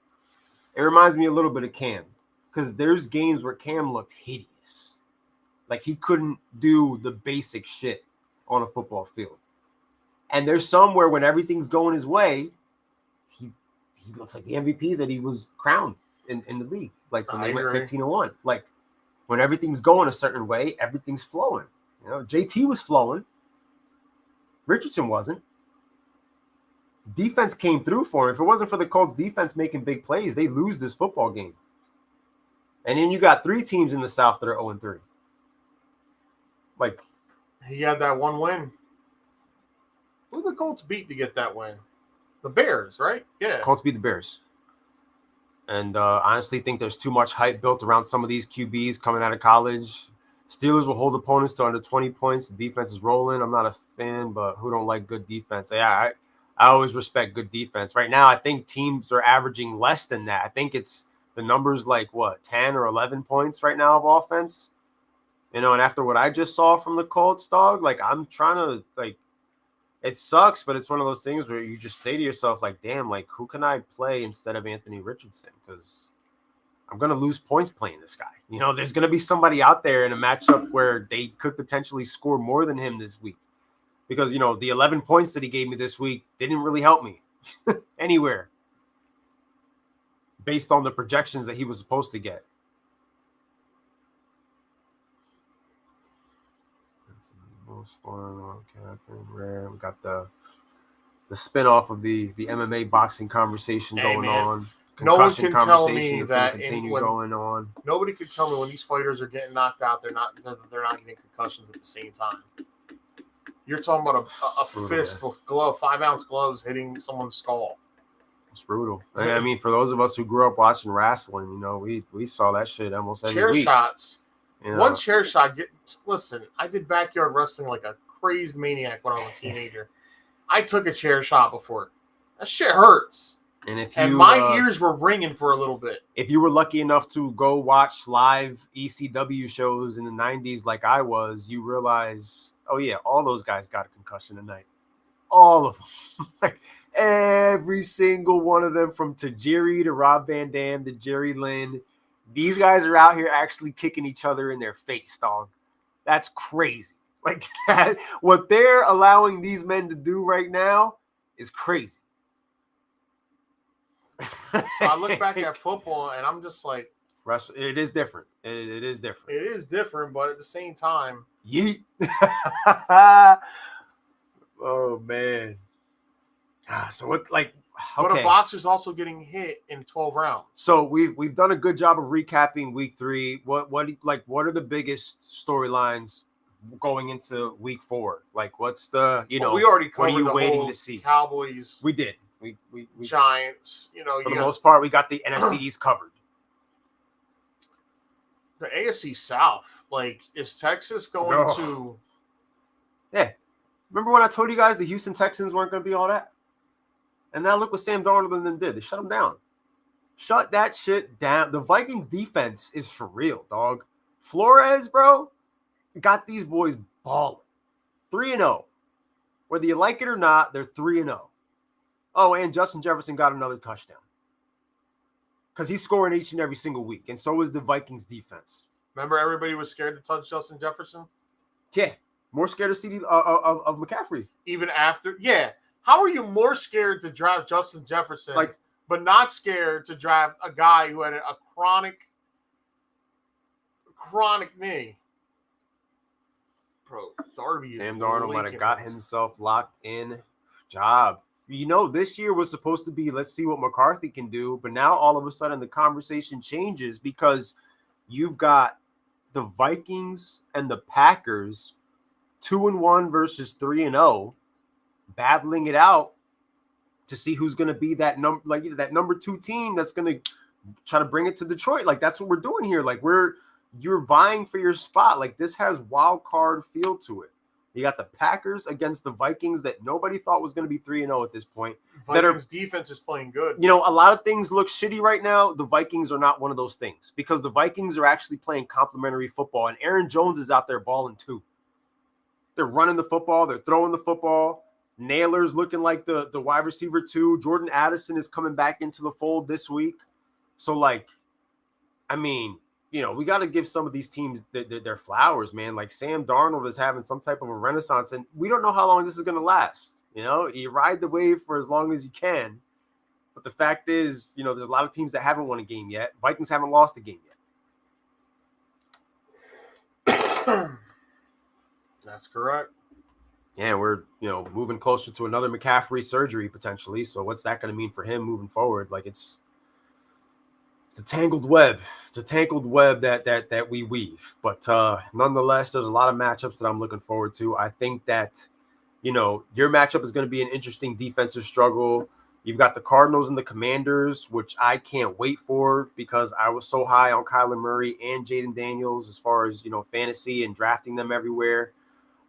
it reminds me a little bit of Cam, because there's games where Cam looked hideous, like he couldn't do the basic shit on a football field. And there's some where when everything's going his way, he looks like the MVP that he was crowned in the league. Like when they went 15-1, like when everything's going a certain way, everything's flowing. JT was flowing. Richardson wasn't. Defense came through for him. If it wasn't for the Colts defense making big plays, they lose this football game. And then you got 3 teams in the South that are 0-3. Like, he had that one win. Who did the Colts beat to get that win? The Bears, right? Yeah. Colts beat the Bears. And I honestly think there's too much hype built around some of these QBs coming out of college. Steelers will hold opponents to under 20 points. The defense is rolling. I'm not a fan, but who don't like good defense? Yeah, I always respect good defense. Right now, I think teams are averaging less than that. I think it's the numbers like, 10 or 11 points right now of offense? And after what I just saw from the Colts, dog, like, I'm trying to, like, it sucks, but it's one of those things where you just say to yourself, like, damn, like, who can I play instead of Anthony Richardson? Because I'm going to lose points playing this guy. There's going to be somebody out there in a matchup where they could potentially score more than him this week. Because, the 11 points that he gave me this week didn't really help me anywhere. based on the projections that he was supposed to get. Most rare. We got the spinoff of the MMA boxing conversation going on. No one Concussion can tell conversation me that's going to that continue going on. Nobody can tell me when these fighters are getting knocked out, they're not getting concussions at the same time. You're talking about a fist with 5-ounce gloves hitting someone's skull. It's brutal. I mean, for those of us who grew up watching wrestling, you know, we saw that shit almost every week. Chair shots. You know? One chair shot. Listen, I did backyard wrestling like a crazed maniac when I was a teenager. I took a chair shot before. That shit hurts. And my ears were ringing for a little bit. If you were lucky enough to go watch live ECW shows in the 90s like I was, you realize, oh yeah, all those guys got a concussion tonight. All of them. Like every single one of them, from Tajiri to Rob Van Dam to Jerry Lynn. These guys are out here actually kicking each other in their face, dog. That's crazy. Like that, what they're allowing these men to do right now is crazy. So I look back at football and I'm just like, it is different. It is different. It is different, but at the same time, yeet. Oh man. So what? Like, okay. But a boxer's also getting hit in 12 rounds. So we've done a good job of recapping week 3. What are the biggest storylines going into week 4? Like, what's the we already covered what are you the waiting whole to see? Cowboys. We did. We Giants. For the most part, we got the NFC East covered. The AFC South. Like, is Texas going to? Yeah. Remember when I told you guys the Houston Texans weren't going to be all that? And now look what Sam Darnold and them did. They shut them down. Shut that shit down. The Vikings defense is for real, dog. Flores, bro, got these boys balling. 3-0. Whether you like it or not, they're 3-0. Oh, and Justin Jefferson got another touchdown. Because he's scoring each and every single week. And so is the Vikings defense. Remember everybody was scared to touch Justin Jefferson? Yeah. More scared of McCaffrey. Even after? Yeah. How are you more scared to draft Justin Jefferson, but not scared to draft a guy who had a chronic knee? Bro, Darby Sam Darnold might have got himself locked in. Job. You know, this year was supposed to be, let's see what McCarthy can do. But now all of a sudden the conversation changes because you've got the Vikings and the Packers 2-1 versus 3-0 battling it out to see who's going to be that number 2 team that's going to try to bring it to Detroit. Like, that's what we're doing here. Like, you're vying for your spot. Like, this has wild card feel to it. You got the Packers against the Vikings that nobody thought was going to be 3-0 at this point. Vikings defense is playing good. You know, a lot of things look shitty right now. The Vikings are not one of those things because the Vikings are actually playing complementary football, and Aaron Jones is out there balling too. They're running the football. They're throwing the football. Naylor's looking like the wide receiver too. Jordan Addison is coming back into the fold this week. So, like, I mean, you know, we got to give some of these teams their flowers, man. Like, Sam Darnold is having some type of a renaissance, and we don't know how long this is going to last. You know, you ride the wave for as long as you can. But the fact is, you know, there's a lot of teams that haven't won a game yet. Vikings haven't lost a game yet. That's correct. Yeah, we're, you know, moving closer to another McCaffrey surgery potentially. So what's that going to mean for him moving forward? Like, it's a tangled web. It's a tangled web that we weave. But nonetheless, there's a lot of matchups that I'm looking forward to. I think that, you know, your matchup is going to be an interesting defensive struggle. You've got the Cardinals and the Commanders, which I can't wait for because I was so high on Kyler Murray and Jaden Daniels as far as, you know, fantasy and drafting them everywhere.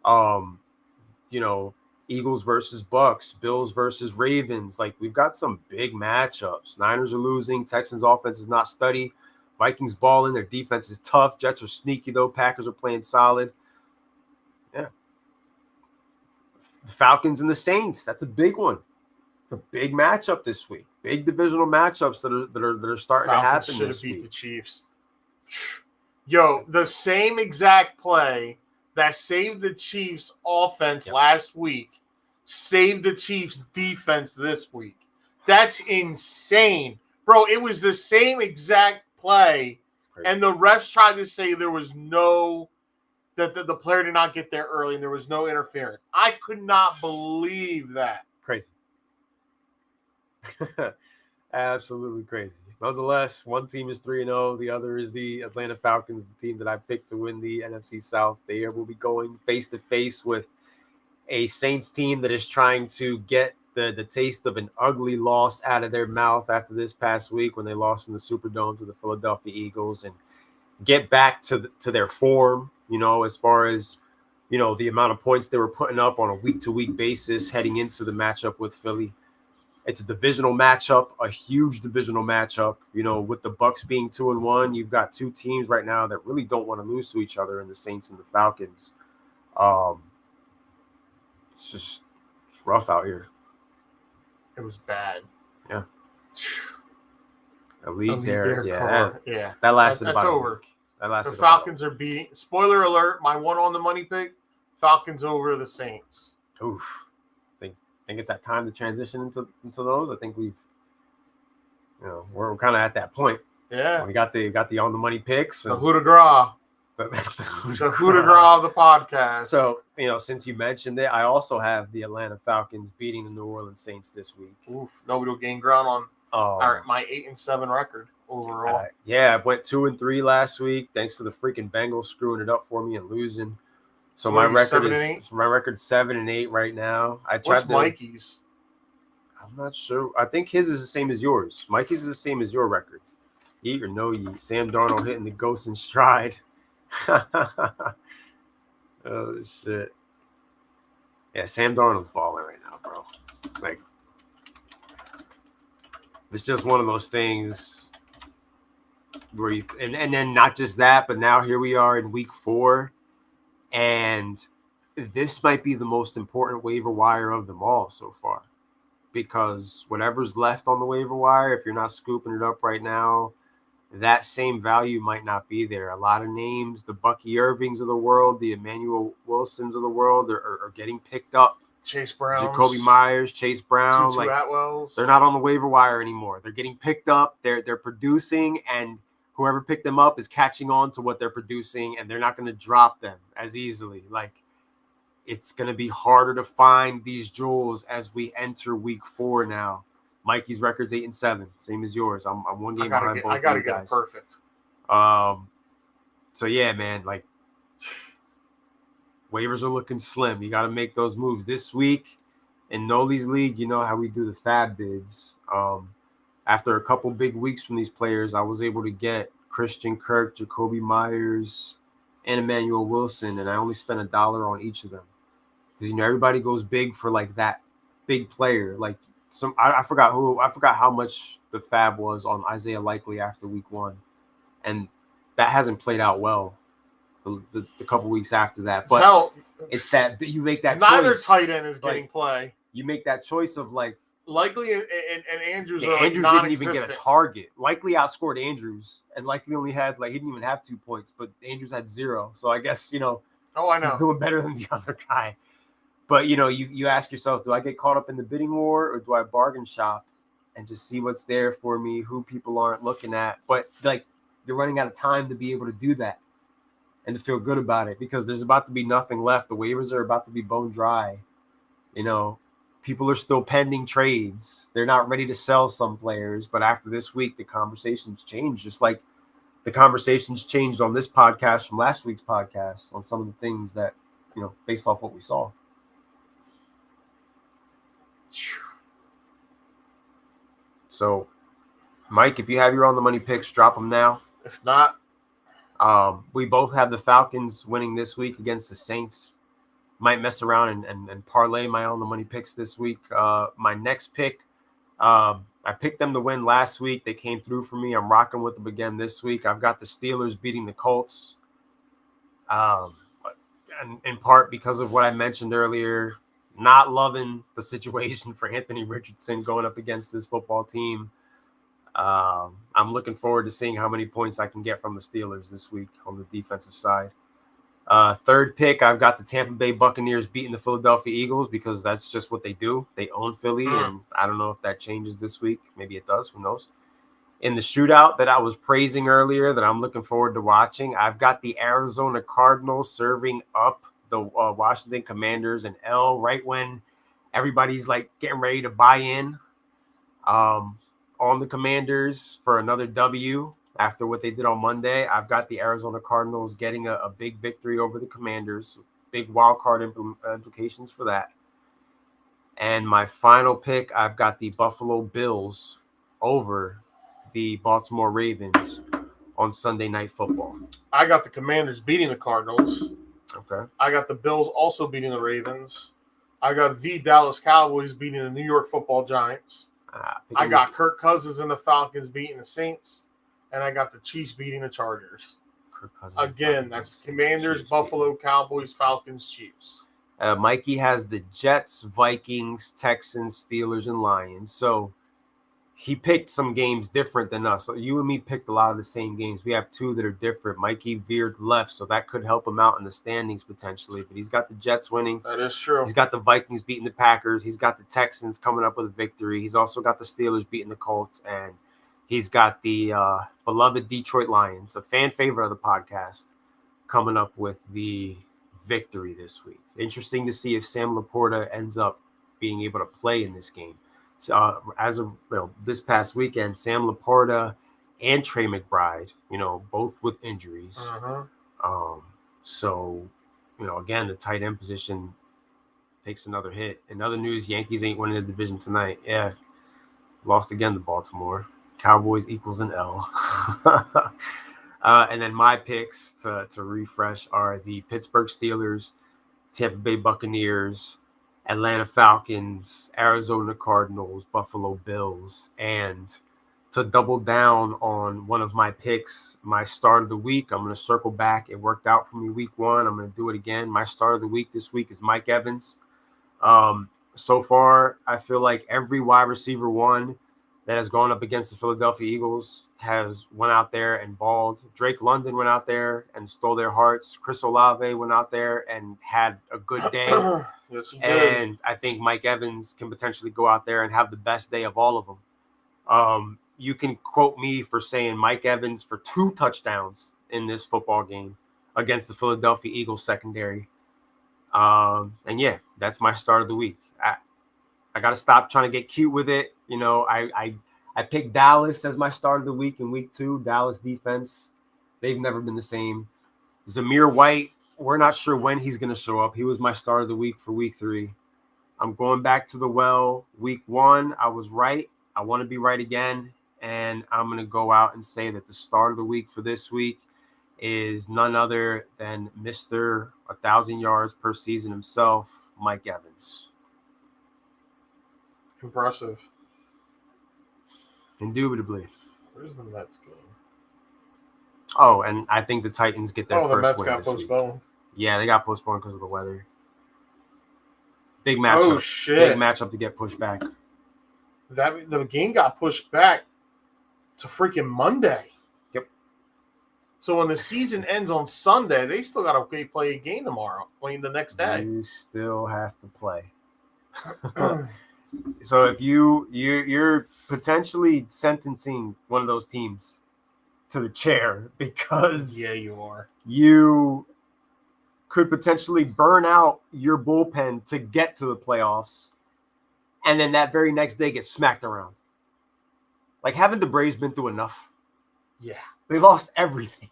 You know, Eagles versus Bucks, Bills versus Ravens. Like, we've got some big matchups. Niners are losing. Texans offense is not steady. Vikings balling. Their defense is tough. Jets are sneaky, though. Packers are playing solid. Yeah. The Falcons and the Saints. That's a big one. It's a big matchup this week. Big divisional matchups that are starting to happen this week. Beat the Chiefs. Yo, the same exact play that saved the Chiefs offense last week saved the Chiefs defense this week. That's insane. Bro, it was the same exact play, Crazy. and the refs tried to say there was no that the player did not get there early and there was no interference. I could not believe that. Crazy. Absolutely crazy. Nonetheless, one team is 3-0. The other is the Atlanta Falcons, the team that I picked to win the NFC South. They will be going face-to-face with a Saints team that is trying to get the taste of an ugly loss out of their mouth after this past week when they lost in the Superdome to the Philadelphia Eagles and get back to their form, as far as, the amount of points they were putting up on a week-to-week basis heading into the matchup with Philly. It's a divisional matchup, a huge divisional matchup. With the Bucs being 2-1, you've got two teams right now that really don't want to lose to each other in the Saints and the Falcons. It's rough out here. It was bad. Yeah. Elite there. Yeah. That lasted That's about over. That lasted The Falcons are beating. Spoiler alert, my one on the money pick, Falcons over the Saints. Oof. I think it's that time to transition into those. I think we're kind of at that point. Yeah. We got the on the money picks. The coup de grace. The coup de grace of the podcast. So, since you mentioned it, I also have the Atlanta Falcons beating the New Orleans Saints this week. Oof. Nobody will gain ground on my 8-7 record overall. I went 2-3 last week thanks to the freaking Bengals screwing it up for me and losing. So my record is 7-8 right now. What's Mikey's? I'm not sure. I think his is the same as yours. Mikey's is the same as your record. Eat or no eat. Sam Darnold hitting the ghost in stride. Oh shit. Yeah, Sam Darnold's balling right now, bro. Like, it's just one of those things where and then not just that, but now here we are in week 4. And this might be the most important waiver wire of them all so far, because whatever's left on the waiver wire, if you're not scooping it up right now, that same value might not be there. A lot of names, the Bucky Irvings of the world, the Emmanuel Wilsons of the world are getting picked up. Chase Brown, Jacoby Myers, Chase Brown, Tutu Atwells. They're not on the waiver wire anymore. They're getting picked up. They're producing, and whoever picked them up is catching on to what they're producing, and they're not going to drop them as easily. Like, it's going to be harder to find these jewels as we enter week 4 now. Mikey's record's 8-7, same as yours. I'm one game behind both. I gotta get it perfect. So yeah, man, like, waivers are looking slim. You got to make those moves this week. In Noli's league, you know how we do the fab bids. After a couple big weeks from these players, I was able to get Christian Kirk, Jacoby Myers, and Emmanuel Wilson, and I only spent $1 on each of them. Because everybody goes big for like that big player. Like I forgot how much the fab was on Isaiah Likely after week 1, and that hasn't played out well the couple weeks after that. But it's that you make that neither choice. tight end is getting play. You make that choice of like Likely and Andrews are Andrews didn't even get a target. Likely outscored Andrews, and Likely only had he didn't even have 2 points, but Andrews had 0. So I guess I know he's doing better than the other guy. But you ask yourself, do I get caught up in the bidding war, or do I bargain shop and just see what's there for me, who people aren't looking at? But you're running out of time to be able to do that and to feel good about it, because there's about to be nothing left. The waivers are about to be bone dry. People are still pending trades. They're not ready to sell some players. But after this week, the conversations change, just like the conversations changed on this podcast from last week's podcast on some of the things that, based off what we saw. So, Mike, if you have your on the money picks, drop them now. If not, we both have the Falcons winning this week against the Saints. Might mess around and parlay my on the money picks this week. My next pick, I picked them to win last week. They came through for me. I'm rocking with them again this week. I've got the Steelers beating the Colts. And in part because of what I mentioned earlier, not loving the situation for Anthony Richardson going up against this football team. I'm looking forward to seeing how many points I can get from the Steelers this week on the defensive side. Third pick, I've got the Tampa Bay Buccaneers beating the Philadelphia Eagles, because that's just what they do. They own Philly, and I don't know if that changes this week. Maybe it does. Who knows? In the shootout that I was praising earlier that I'm looking forward to watching, I've got the Arizona Cardinals serving up the Washington Commanders and L right when everybody's like getting ready to buy in on the Commanders for another W after what they did on Monday. I've got the Arizona Cardinals getting a big victory over the Commanders, big wild card implications for that. And my final pick, I've got the Buffalo Bills over the Baltimore Ravens on Sunday Night Football. I got the Commanders beating the Cardinals. Okay. I got the Bills also beating the Ravens. I got the Dallas Cowboys beating the New York Football Giants. I got Kirk Cousins and the Falcons beating the Saints. And I got the Chiefs beating the Chargers. Again, that's Commanders, Chiefs, Buffalo, Cowboys, Falcons, Chiefs. Mikey has the Jets, Vikings, Texans, Steelers, and Lions. So he picked some games different than us. So you and me picked a lot of the same games. We have two that are different. Mikey veered left, so that could help him out in the standings potentially. But he's got the Jets winning. That is true. He's got the Vikings beating the Packers. He's got the Texans coming up with a victory. He's also got the Steelers beating the Colts. And he's got the beloved Detroit Lions, a fan favorite of the podcast, coming up with the victory this week. Interesting to see if Sam Laporta ends up being able to play in this game. So, as of this past weekend, Sam Laporta and Trey McBride, both with injuries. So, again, the tight end position takes another hit. In other news, Yankees ain't winning the division tonight. Yeah, lost again to Baltimore. Cowboys equals an L. And then my picks to refresh are the Pittsburgh Steelers, Tampa Bay Buccaneers, Atlanta Falcons, Arizona Cardinals, Buffalo Bills. And to double down on one of my picks, my start of the week, I'm going to circle back. It worked out for me week one. I'm going to do it again. My start of the week this week is Mike Evans. So far, I feel like every wide receiver one that has gone up against the Philadelphia Eagles has went out there and balled. Drake London went out there and stole their hearts. Chris Olave went out there and had a good day. Yes, he did. And I think Mike Evans can potentially go out there and have the best day of all of them. You can quote me for saying Mike Evans for 2 touchdowns in this football game against the Philadelphia Eagles secondary. And yeah, that's my start of the week. I got to stop trying to get cute with it. I picked Dallas as my start of the week in week 2. Dallas defense, they've never been the same. Zamir White, we're not sure when he's going to show up. He was my start of the week for week 3. I'm going back to the well. Week 1, I was right. I want to be right again. And I'm going to go out and say that the start of the week for this week is none other than Mr. 1,000 yards per season himself, Mike Evans. Impressive. Indubitably. Where's the Mets game? Oh, and I think the Titans get their first win. Oh, the Mets win got postponed. Week. Yeah, they got postponed because of the weather. Big matchup. Oh, shit. Big matchup to get pushed back. The game got pushed back to freaking Monday. Yep. So when the season ends on Sunday, they still got to play a game tomorrow. The next day. You still have to play. So if you're potentially sentencing one of those teams to the chair because you are. You could potentially burn out your bullpen to get to the playoffs, and then that very next day get smacked around. Like, haven't the Braves been through enough? Yeah. They lost everything.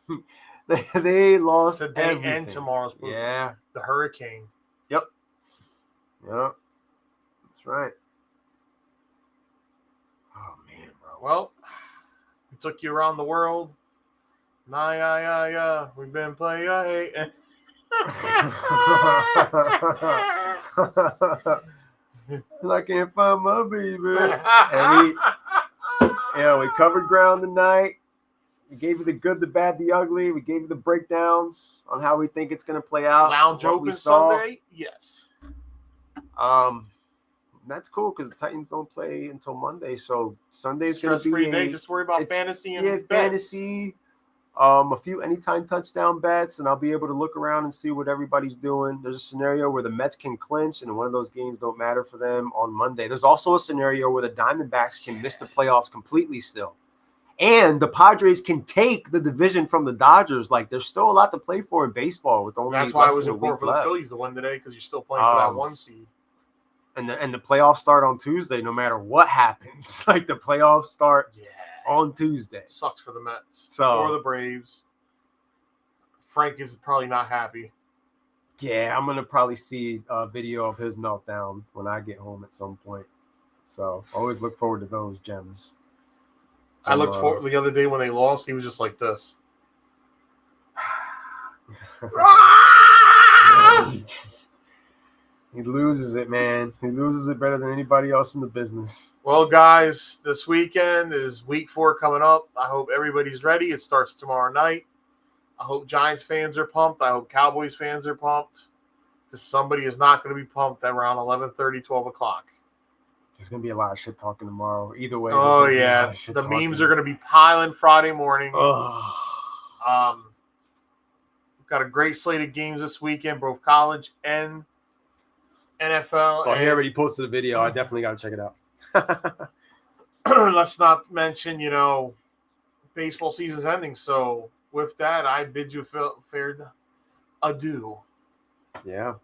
They lost today everything. And tomorrow's movie. Yeah. The hurricane. Yep. That's right. Oh, man, bro. Well, we took you around the world. We've been playing. I can't find my baby. And we covered ground tonight. We gave you the good, the bad, the ugly. We gave you the breakdowns on how we think it's going to play out. Lounge open Sunday? Yes. That's cool because the Titans don't play until Monday, so Sunday's going to be free day. Just worry about fantasy and fantasy. A few anytime touchdown bets, and I'll be able to look around and see what everybody's doing. There's a scenario where the Mets can clinch, and one of those games don't matter for them on Monday. There's also a scenario where the Diamondbacks can miss the playoffs completely still. And the Padres can take the division from the Dodgers. Like, there's still a lot to play for in baseball with only That's why it less was than a important week for the left. Phillies to win today because you're still playing for that 1 seed. And the playoffs start on Tuesday, no matter what happens. Like, the playoffs start on Tuesday. Sucks for the Mets or the Braves. Frank is probably not happy. Yeah, I'm gonna probably see a video of his meltdown when I get home at some point. So always look forward to those gems. I looked for the other day when they lost. He was just like this. He loses it, man. He loses it better than anybody else in the business. Well, guys, this weekend is week 4 coming up. I hope everybody's ready. It starts tomorrow night. I hope Giants fans are pumped. I hope Cowboys fans are pumped. Because somebody is not going to be pumped at around 11:30, 12 o'clock. There's going to be a lot of shit talking tomorrow. Either way. Oh, yeah. The memes are going to be piling Friday morning. Got a great slate of games this weekend, both college and NFL. Oh, he already posted a video. I definitely got to check it out. Let's not mention, baseball season's ending. So with that, I bid you fair adieu. Yeah.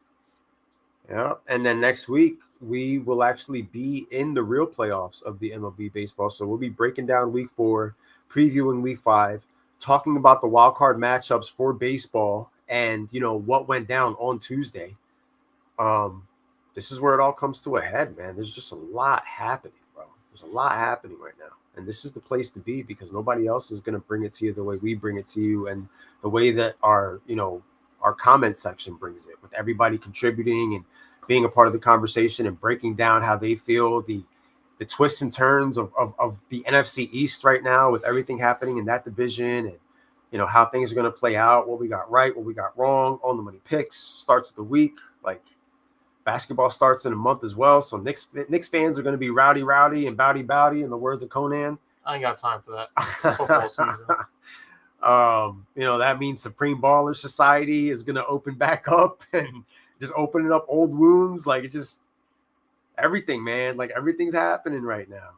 Yeah. And then next week, we will actually be in the real playoffs of the MLB baseball. So we'll be breaking down week 4, previewing week 5, talking about the wild card matchups for baseball and, what went down on Tuesday. This is where it all comes to a head, man. There's just a lot happening, bro. There's a lot happening right now. And this is the place to be because nobody else is going to bring it to you the way we bring it to you and the way that our comment section brings it, with everybody contributing and being a part of the conversation and breaking down how they feel the twists and turns of the NFC East right now with everything happening in that division and, how things are going to play out, what we got right, what we got wrong, on the money picks, starts of the week. Like, basketball starts in a month as well, so Knicks fans are going to be rowdy and bowdy, in the words of Conan. I ain't got time for that. Football season. That means Supreme Baller Society is going to open back up and just opening up old wounds. Like, it's just everything, man. Like, everything's happening right now.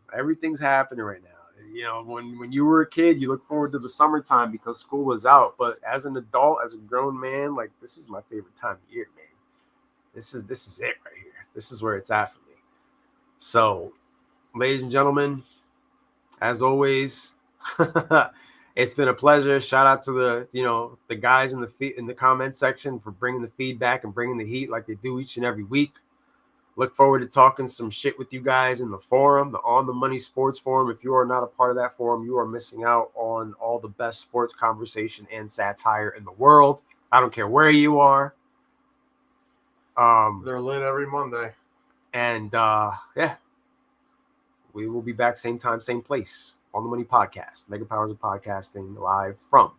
When you were a kid, you look forward to the summertime because school was out. But as an adult, as a grown man, like, this is my favorite time of year, man. This is it right here. This is where it's at for me. So, ladies and gentlemen, as always, it's been a pleasure. Shout out to the guys in the comment section for bringing the feedback and bringing the heat like they do each and every week. Look forward to talking some shit with you guys in the forum, the On the Money Sports Forum. If you are not a part of that forum, you are missing out on all the best sports conversation and satire in the world. I don't care where you are. They're lit every Monday. And we will be back same time, same place on the Money Podcast, Mega Powers of Podcasting, live from